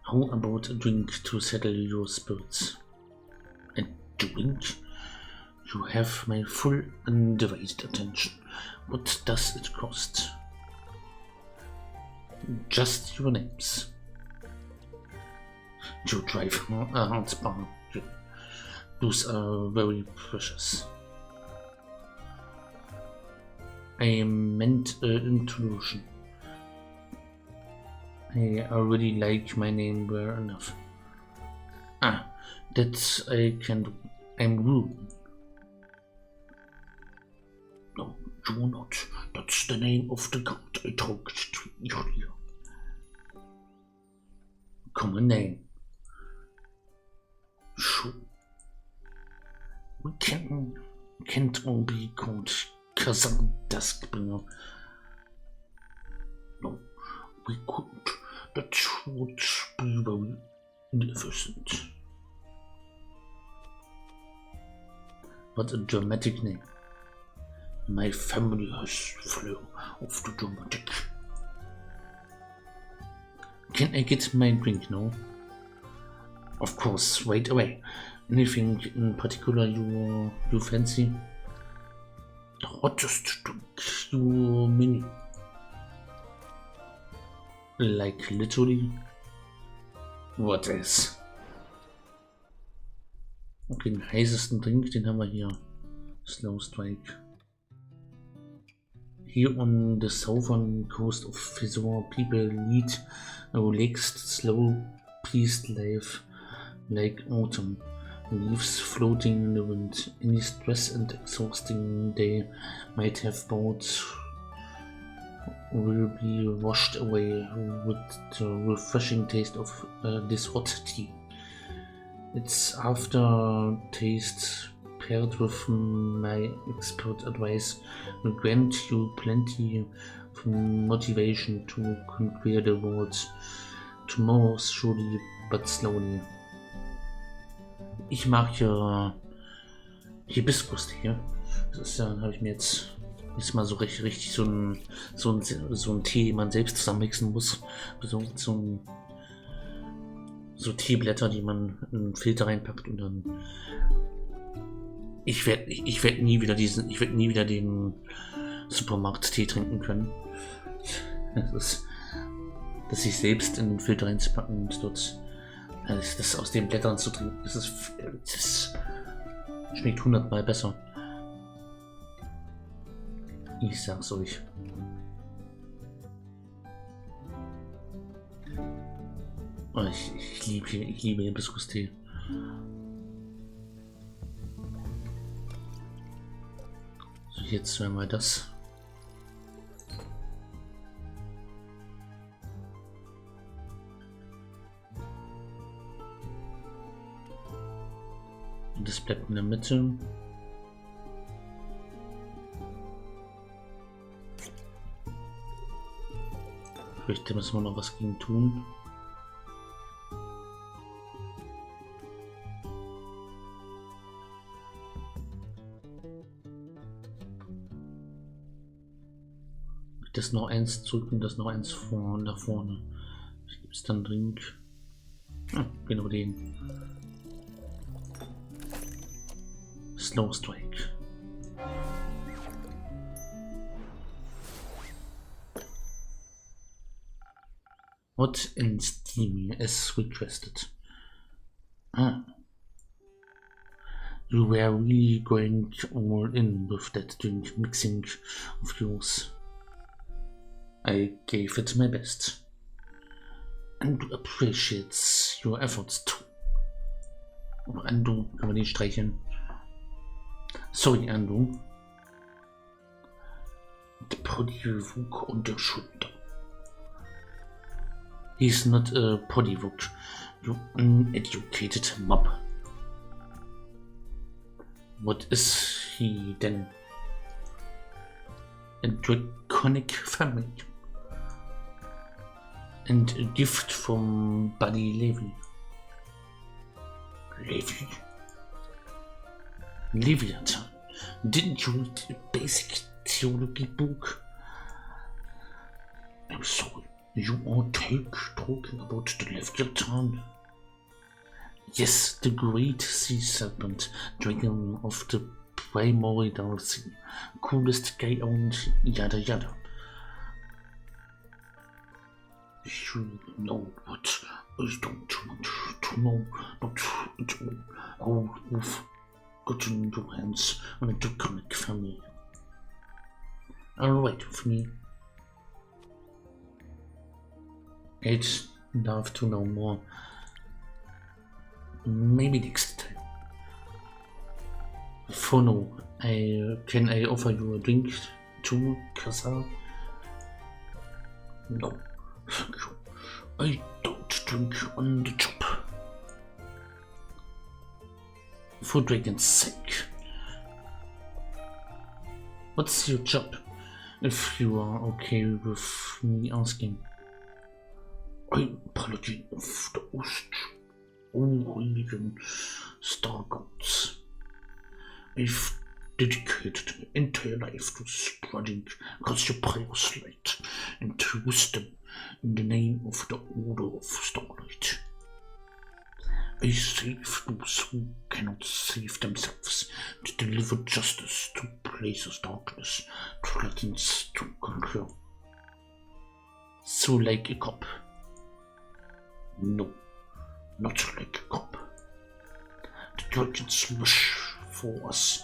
How about a drink to settle your spirits? A drink? You have my full undivided attention. What does it cost? Just your names. You drive a hard bargain. Those are very precious. I meant inclusion. I already like my name well enough. That I can do. I'm rude. No, you're not. That's the name of the god I talked to earlier. Common name. Sure. We can't all be called Kazan Duskbringer. No, we couldn't. That would be very inefficient. What a dramatic name. My family has flair of the dramatic. Can I get my drink now? Of course, right away. Anything in particular you fancy? The hottest drink you mean? Like literally? What else? Okay, den heißesten Drink, den haben wir hier. Slow Strike. Here on the southern coast of Vier, people lead a relaxed, slow-paced life like autumn. Leaves floating in the wind. Any stress and exhausting day might have brought will be washed away with the refreshing taste of this hot tea. Its aftertaste paired with my expert advice will grant you plenty of motivation to conquer the world. Tomorrow surely but slowly. Ich mag hier Hibiskus-Tee. Das ist ja, habe ich mir jetzt mal so richtig so ein Tee, den man selbst zusammenmixen muss. So Teeblätter, die man in einen Filter reinpackt und dann. Ich werd nie wieder den Supermarkt-Tee trinken können. Das sich selbst in den Filter reinzupacken und dort das aus den Blättern zu trinken, das schmeckt 100-mal besser. Ich sag's euch. Oh, ich liebe Hibiskus-Tee. So, jetzt werden wir das. Und das bleibt in der Mitte. Vielleicht müssen wir noch was gegen tun. Das noch eins zurück und das noch eins nach vorne. Was gibt es dann dringend? Genau den. Slow Strike. What in Steam as requested. You were really going all in with that drink mixing of yours. I gave it my best, and appreciates your efforts too. Ando, kann man den streicheln? Sorry, Ando. The Poddywog on the shoulder. He's not a Poddywog, you uneducated mob. What is he then? A draconic family. And a gift from Buddy Levy. Leviathan. Didn't you read a basic theology book? I'm sorry, you are talking about the Leviathan? Yes, the great sea serpent, dragon of the primordial sea, coolest guy and yada yada. You know what I don't want to know, but it's all you've gotten your hands on a draconic family. Alright with me. I'd love to know more. Maybe next time. For now, can I offer you a drink too, Kasa? No, thank you. I don't drink on the job. For dragon's sake. What's your job? If you are okay with me asking. I'm paladin of the Ost. Unheiligen star gods. I've dedicated my entire life to spreading God's precious light and wisdom in the name of the Order of Starlight. I save those who cannot save themselves, to deliver justice to places darkness threatens to conquer. So like a cop. No. Not like a cop. The dragons wish for us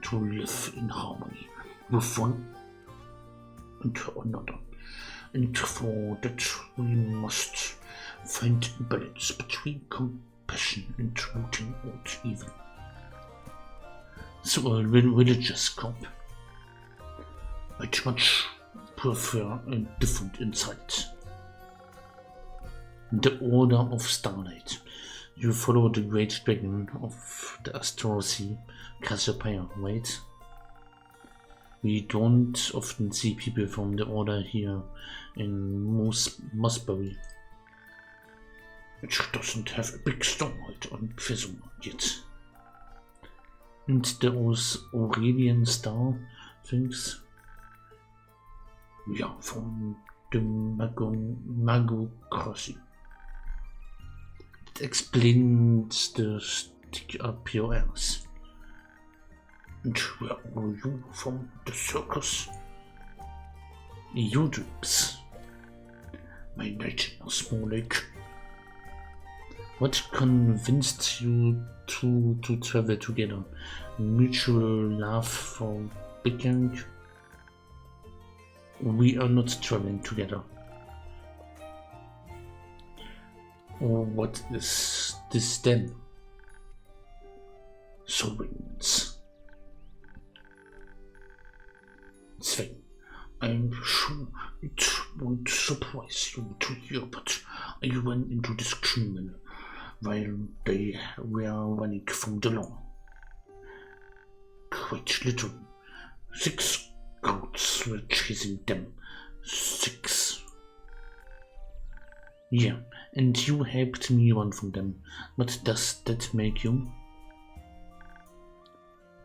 to live in harmony with one and another, and for that we must find a balance between compassion and rooting out evil. So a religious cop. I'd much prefer a different insight. The Order of Starlight. You follow the great dragon of the astral sea, Cassiopeia, right? We don't often see people from the order here in Mossbury. It doesn't have a big stronghold on Prism yet. And those Aurelian star things? We are from the Mago Crossing. It explains the stick up your ass. And where are you from the circus? You dreams. My nightmares more like. What convinced you to travel together? Mutual love for bickering? We are not traveling together. Or what is this then? Sovereigns. Sven, I'm sure it won't surprise you to hear, but I went into this criminal while they were running from the law. Quite literally. 6 guards were chasing them. 6. Yeah, and you helped me run from them. But does that make you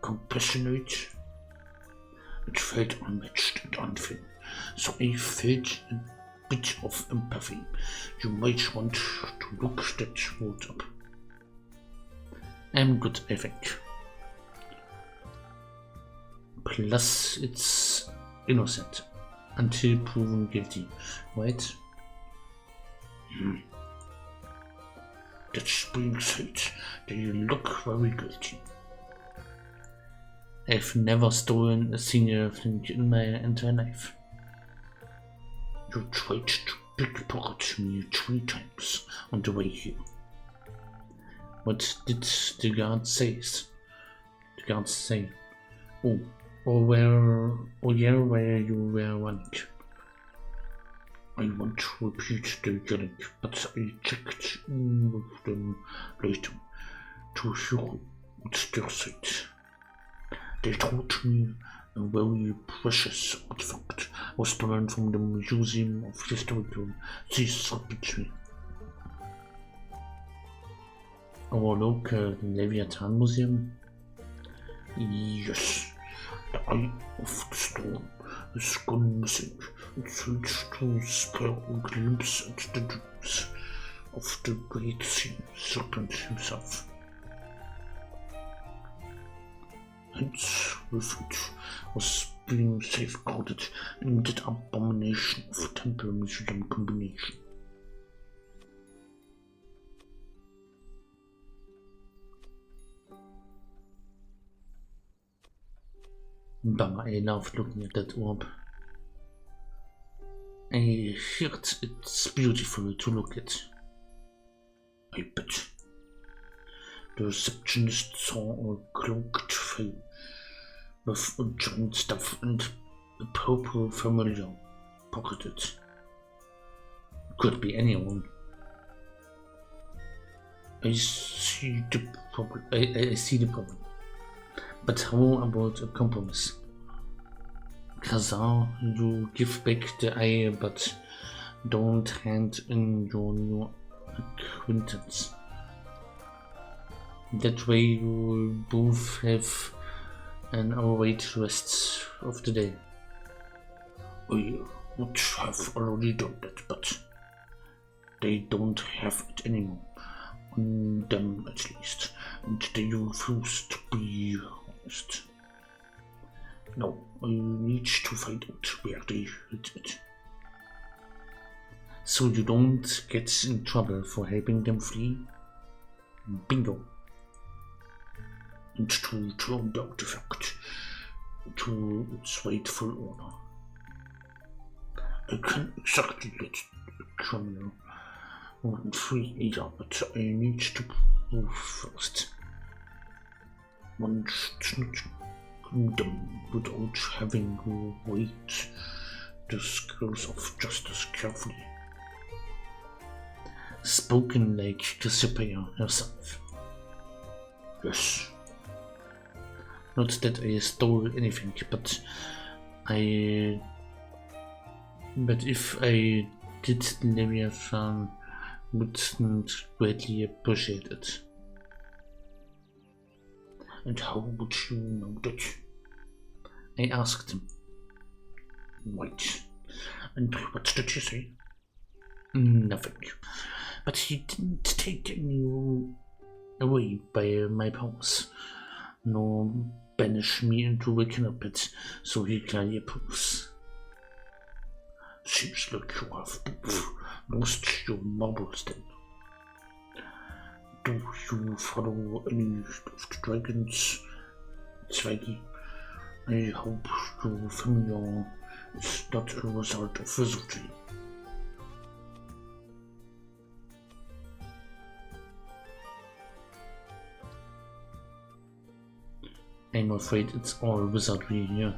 compassionate? It felt unmatched and unfair, so I felt a bit of empathy. You might want to look that word up. I'm good, I think. Plus, it's innocent until proven guilty, right? That's being said, they look very guilty. I've never stolen a single thing in my entire life. You tried to pickpocket me 3 times on the way here. What did the guard say? The guards say, oh yeah, where you were running. I won't repeat the yelling, but I checked in with them later to hear what they said. They told me a very precious artifact was stolen from the Museum of Historical Secretary. Our local Leviathan Museum? Yes, the Eye of the Storm is gone missing. It seems to spare a glimpse at the depths of the great sea serpent himself. Hence, with it was being safeguarded in that abomination of temple museum combination. Bummer, I loved looking at that orb. I heard it's beautiful to look at. I bet. The receptionist saw a cloaked figure with a giant staff and a purple familiar pocketed. Could be anyone. I see the problem. I see the problem. But how about a compromise? Kazar, you give back the eye, but don't hand in your new acquaintance. That way you will both have an hour-wait rest of the day. I would have already done that, but they don't have it anymore. On them at least, and they refuse to be honest. Now, I need to find out where they hid it. So you don't get in trouble for helping them flee? Bingo. And to return the artifact to its rightful owner. I can't exactly let the criminal run free either, but I need to prove first. One should not kill them without having to weight the scales of justice carefully. spoken like Cassiopeia herself. Yes. Not that I stole anything, but if I did, Leviathan wouldn't greatly appreciate it. And how would you know that? I asked him. Wait, and what did you say? Nothing. But he didn't take any away by my powers, nor banish me into a kennel pit, so he clearly approves. Seems like you have both lost your marbles then. Do you follow any of the dragons, Zwergi? I hope your failure is not a result of wizardry. I'm afraid it's all wizardry here.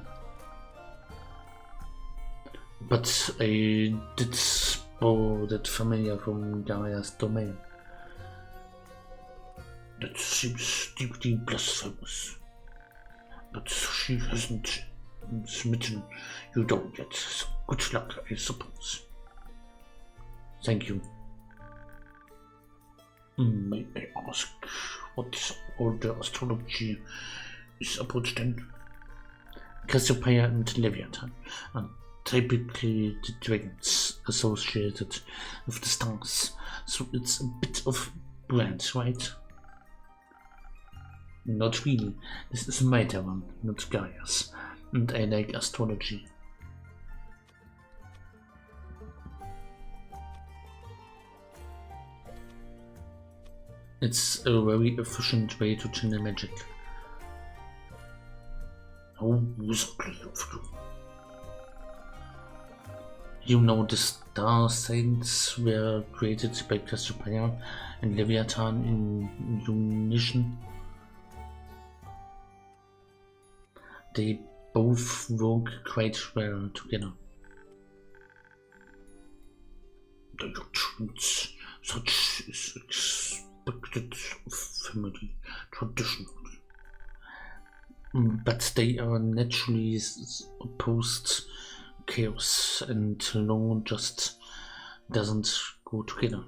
But I did borrow that familiar from Gaia's domain. That seems deeply blasphemous. But she hasn't smitten you down yet, so good luck, I suppose. Thank you. May I ask what order astrology is about then? Cassiopeia and Leviathan are typically the dragons associated with the stars, so it's a bit of brand, right? Not really. This is my tavern, not Gaia's, and I like astrology. It's a very efficient way to channel magic. How wizardly of you. You know the star signs were created by Cassiopeia and Leviathan in unison. They both work quite well together. The judgments, such is expected of family tradition. But they are naturally opposed. Chaos and law just doesn't go together.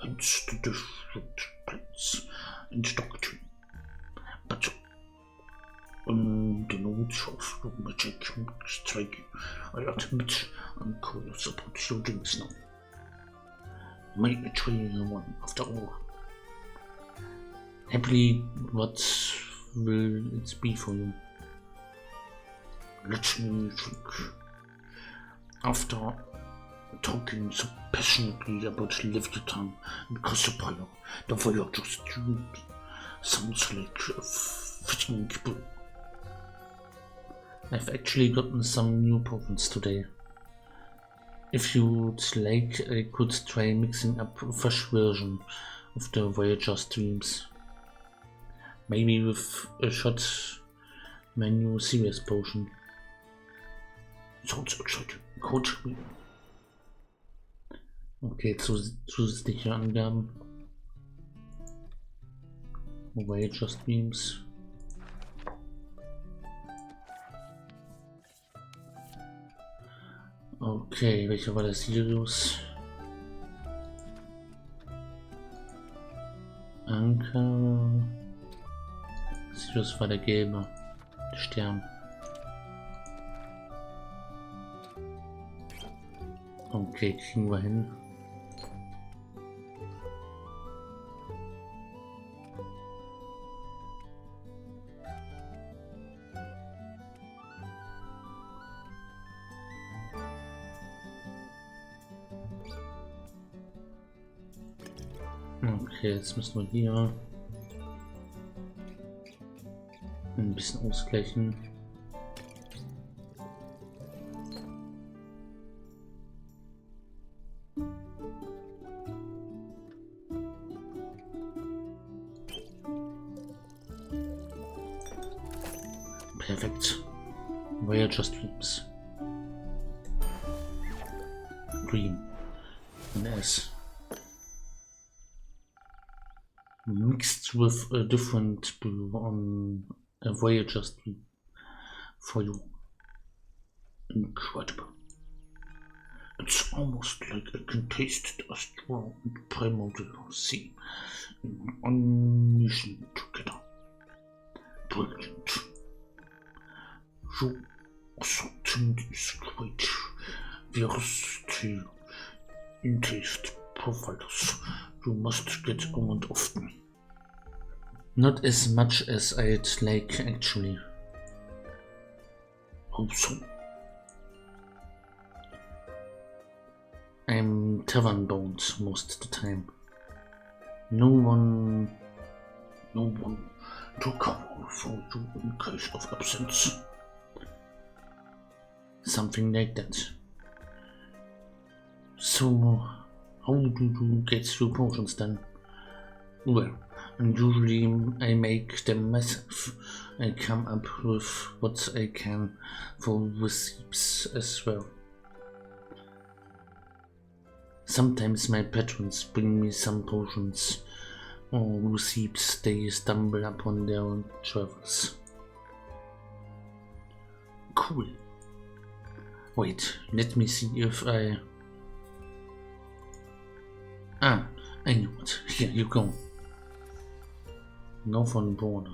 Hence the different plans and doctrine. But on the note of your magic, Zwergi, I admit I'm curious about your drinks now. May I try one after all? Happily, what will it be for you? Let me think. After talking so passionately about Leviathan and Cassiopeia, the voyager's tune sounds like a fitting brew. I've actually gotten some new potions today. If you'd like, I could try mixing up a fresh version of the Voyager's dreams. Maybe with a shot my new serious potion. Sounds exciting. Gut. Okay, zusätzliche Angaben. Voyager Streams. Okay, welcher war der Sirius? Anker. Sirius war der gelbe Stern. Okay, kriegen wir hin. Okay, jetzt müssen wir hier ein bisschen ausgleichen. Perfekt. Voyager Streams. Dream. Ein S. mixed with a different brew on a voyage just for you. Incredible. It's almost like I can taste the astral and primordial sea unleashing together. Brilliant. You assortment is great. Variety in taste profiles. You must get around often. Not as much as I'd like, actually. Hope so. I'm tavern bound most of the time. No one to cover for you in case of absence. Something like that. So, how do you get your potions then? Well, usually I make them myself. I come up with what I can for receipts as well. Sometimes my patrons bring me some potions or receipts they stumble upon their travels. Cool. Wait, let me see if I... I knew it. Here you go. Northern border.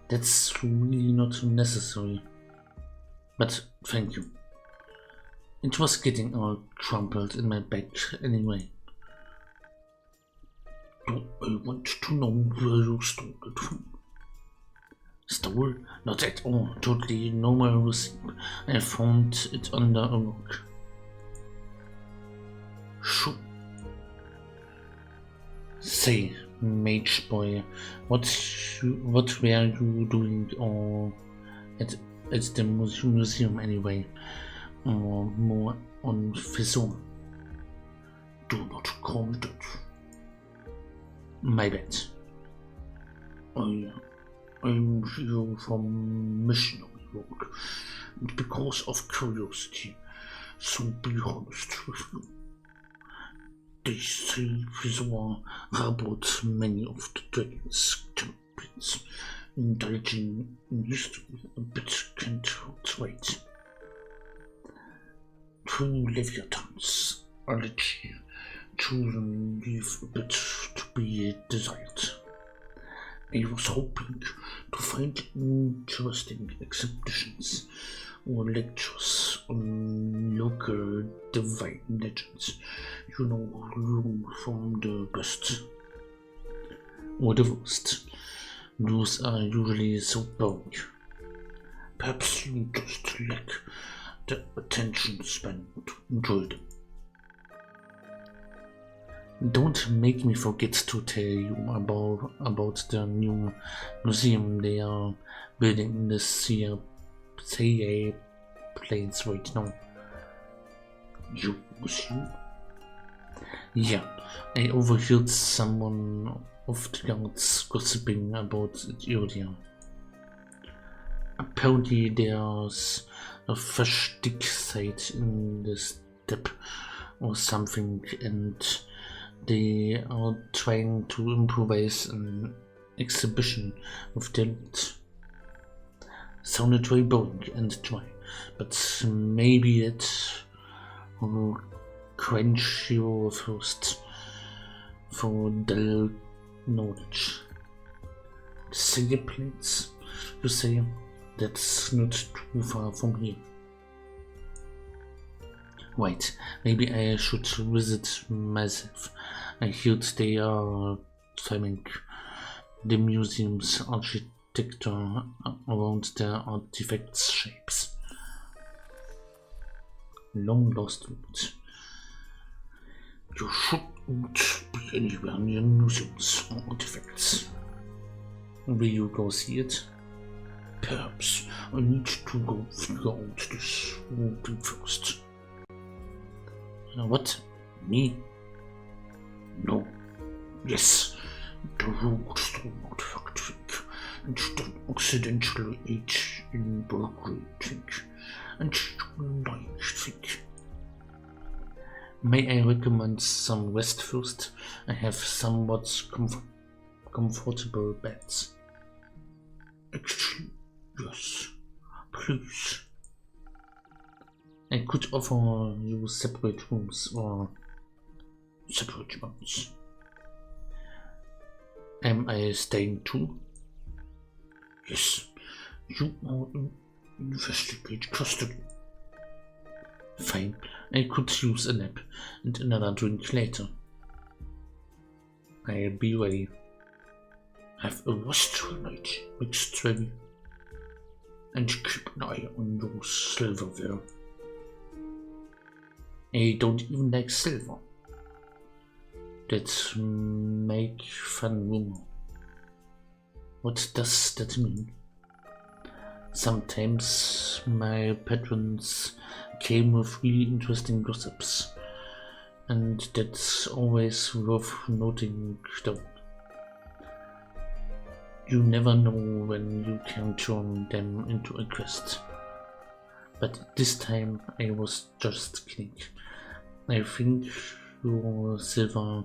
That's really not necessary. But thank you. It was getting all crumpled in my bag anyway. Do I want to know where you stole it from? Stole? Not at all. Totally normal receipt. I found it under a rock. Sure. Say, mage boy, what were you doing at the museum anyway? Or more on Fison? Do not call it that. My bad. I'm here from missionary work, and because of curiosity, so be honest with you. They say Fison harbored many of the dragon's champions, indulging in history a bit can't wait. 2 Leviathans are legit, children leave a bit to be desired. I was hoping to find interesting exhibitions or lectures on local divine legends, room from the best or the worst. Those are usually so boring. Perhaps you just lack the attention span to enjoy them. Don't make me forget to tell you about the new museum they are building in the Sea Plains right now. You museum? Yeah, I overheard someone of the guards gossiping about it earlier. Apparently there's a fish dig site in the steppe or something, and they are trying to improvise an exhibition with that. Sounded very boring and dry, but maybe it will quench your thirst for dull knowledge. Sea Plains, you say? That's not too far from here. Right, maybe I should visit myself. I heard they are trimming the museum's architecture around their artifacts' shapes. Long lost route. You shouldn't be anywhere near museums or artifacts. Will you go see it? Perhaps I need to go figure out this route first. What? Me? No. Yes. The rogues do not fact think, and don't accidentally eat in burglary think, and like think. May I recommend some rest first? I have somewhat comfort. comfortable beds. Actually, yes, please. I could offer you separate rooms or separate ones. Am I staying too? Yes, you are in investigate custody. Fine, I could use a nap and another drink later. I'll be ready. Have a restful night, Mixed Zwergi, and keep an eye on your silverware. I don't even like silver. That make fun rumor. What does that mean? Sometimes my patrons came with really interesting gossips, and that's always worth noting down. You never know when you can turn them into a quest. But this time I was just kidding. I think your silver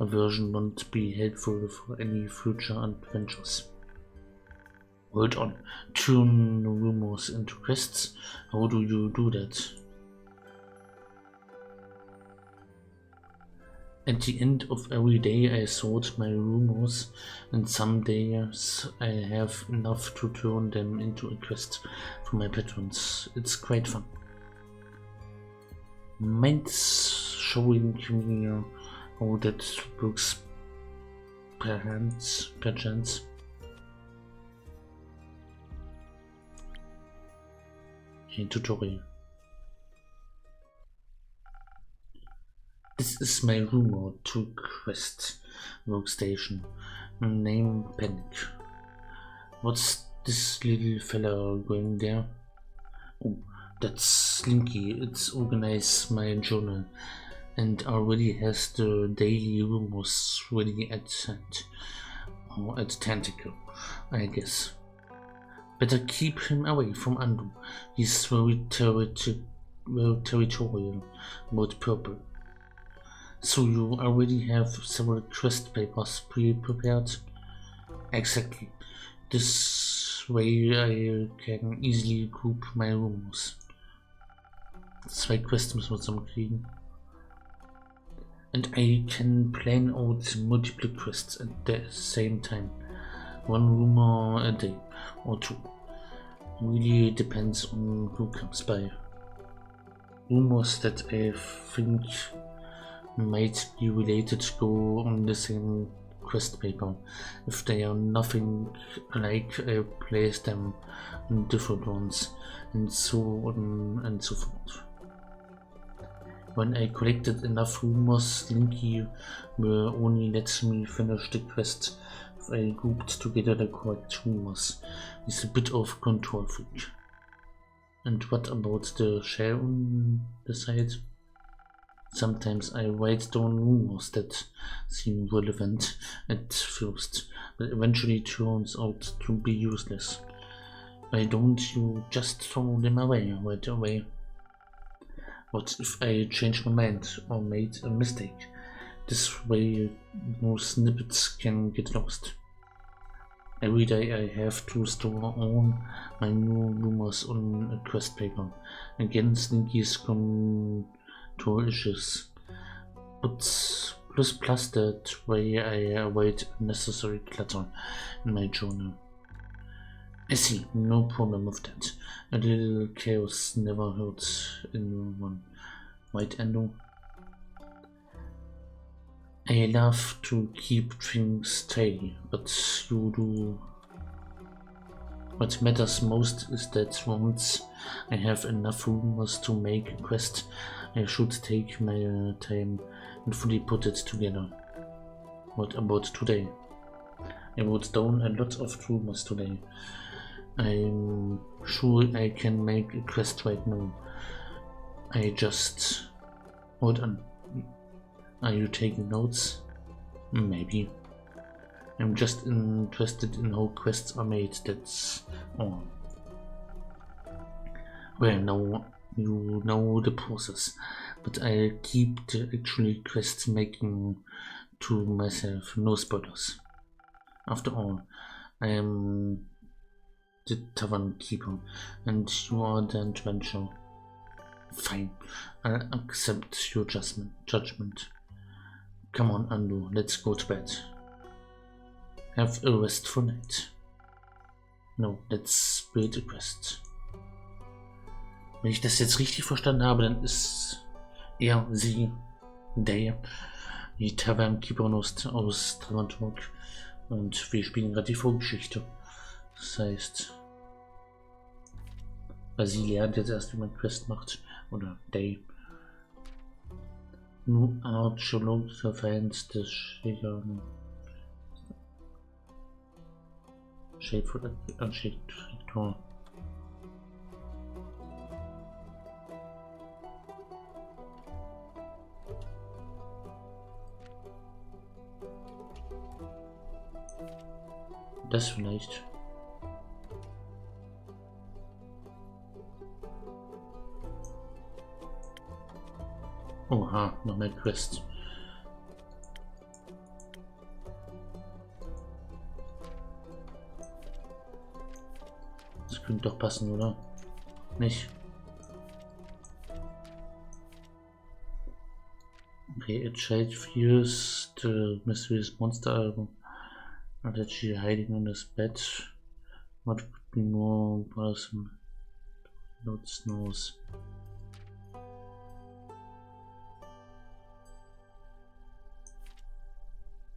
version won't be helpful for any future adventures. Hold on, turn rumors into quests? How do you do that? At the end of every day I sort my rumors, and some days I have enough to turn them into a quest for my patrons. It's quite fun. Mind showing me how that works perchance? A tutorial. This is my rumor to quest workstation. Name Panic. What's this little fella going there? Oh, that's Slinky. It's organized my journal and already has the daily rumors ready at hand. Or at Tentacle, I guess. Better keep him away from Andu. He's very territorial about purple. So you already have several quest papers pre-prepared? Exactly. This way I can easily group my rumors. 2 Quests müssen wir zusammenkriegen. And I can plan out multiple quests at the same time. 1 rumor a day or 2. Really depends on who comes by. Rumors that I think might be related go on the same quest paper. If they are nothing alike, I place them on different ones, and so on and so forth. When I collected enough rumors, Slinky will only let me finish the quest if I grouped together the correct rumors. He's a bit of control freak. And what about the share on the side? Sometimes I write down rumors that seem relevant at first, but eventually turns out to be useless. Why don't you just throw them away right away? What if I changed my mind or made a mistake? This way no snippets can get lost. Every day I have to store all my new rumors on a quest paper. Again, Slinky's control issues. But plus that way I avoid unnecessary clutter in my journal. I see, no problem with that. A little chaos never hurts anyone, right, Endo? I love to keep things tidy, but you do. What matters most is that once I have enough rumors to make a quest, I should take my time and fully put it together. What about today? I wrote down a lot of rumors today. I'm sure I can make a quest right now. I just... Hold on. Are you taking notes? Maybe. I'm just interested in how quests are made, that's all. Well, now you know the process, but I'll keep the actual quest making to myself, no spoilers. After all, I am the tavern keeper, and you are the adventurer. Fine, I'll accept your judgment. Come on, Andu, let's go to bed. Have a restful night. No, let's build a quest. Wenn ich das jetzt richtig verstanden habe, dann ist er, sie, der, die Tavern Keeper aus Tavern Talk. Und wir spielen gerade die Vorgeschichte. Das heißt, weil sie lernt jetzt erst, wie man Quest macht. Oder Day. New Archäologischer Fans des Architektur. Das vielleicht. Oha, noch mehr Quest. Das könnte doch passen, oder? Nicht? Okay, it shade fears the mysterious monster album. Not that she hiding in this bed. What could be more person? Leuts knows.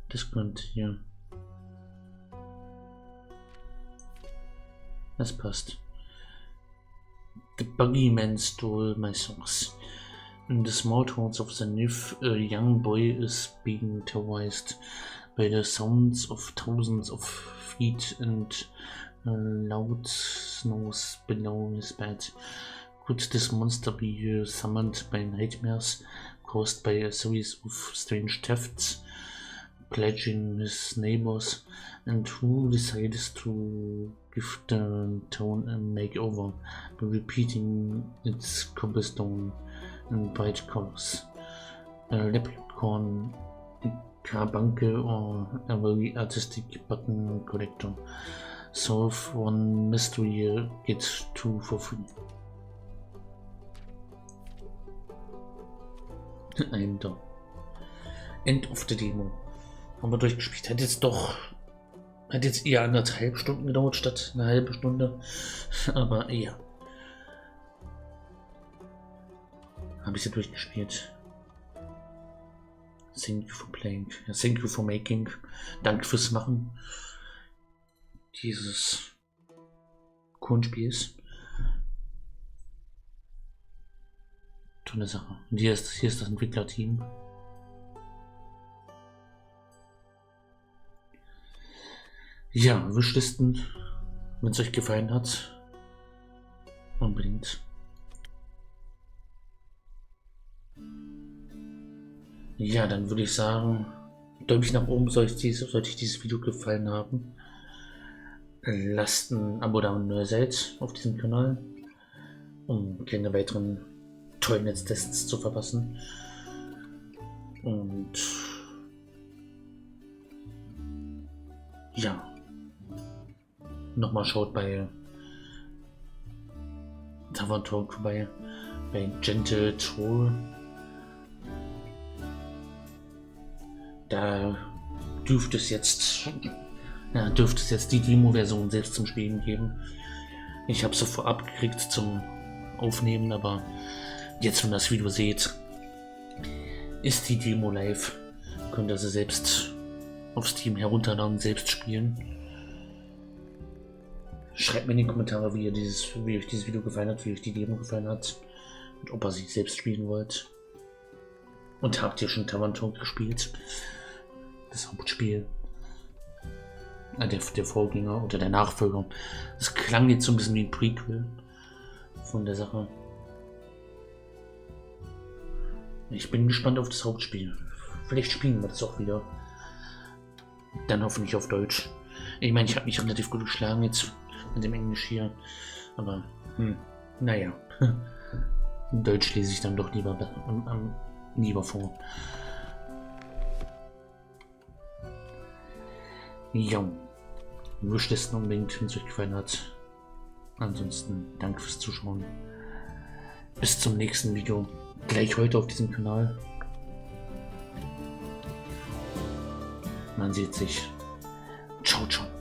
Das könnte hier. Das passt. The buggyman stole my songs. In the small towns of the Nif, a young boy is being terrorized by the sounds of thousands of feet and loud snows below his bed. Could this monster be summoned by nightmares caused by a series of strange thefts, plaguing his neighbors, and who decides to give the town a makeover by repeating its cobblestone in bright colors? A leprechaun, carbuncle, or a very artistic button collector. Solve one mystery, get two for free. Ende. End of the Demo. Haben wir durchgespielt. Hat jetzt eher 1,5 Stunden gedauert statt eine halbe Stunde. Aber ja. Habe ich sie durchgespielt. Thank you for playing. Thank you for making. Danke fürs Machen dieses coolen Spiels. Tolle Sache. Und hier ist das Entwicklerteam. Ja, Wishlisten, wenn es euch gefallen hat, unbedingt. Ja, dann würde ich sagen, Däumchen nach oben, sollte euch dieses Video gefallen haben. Lasst ein Abo da, wenn ihr seid auf diesem Kanal, um keine weiteren tollen Netztests zu verpassen. Und ja, nochmal schaut bei Tavern Talk vorbei, bei Gentle Troll. Da dürfte es jetzt die Demo-Version selbst zum Spielen geben. Ich habe sie vorab gekriegt zum Aufnehmen, aber jetzt, wenn ihr das Video seht, ist die Demo live. Könnt ihr sie selbst auf Steam herunterladen, selbst spielen. Schreibt mir in die Kommentare, wie euch dieses Video gefallen hat, wie euch die Demo gefallen hat und ob ihr sie selbst spielen wollt. Und habt ihr schon Tavern Talk gespielt? Das Hauptspiel. Der Vorgänger oder der Nachfolger. Das klang jetzt so ein bisschen wie ein Prequel von der Sache. Ich bin gespannt auf das Hauptspiel. Vielleicht spielen wir das auch wieder. Dann hoffentlich auf Deutsch. Ich meine, ich habe mich relativ gut geschlagen jetzt mit dem Englisch hier. Aber, naja. Deutsch lese ich dann doch lieber vor. Ja, wishlisten unbedingt, wenn es euch gefallen hat. Ansonsten danke fürs Zuschauen. Bis zum nächsten Video. Gleich heute auf diesem Kanal. Man sieht sich. Ciao, ciao.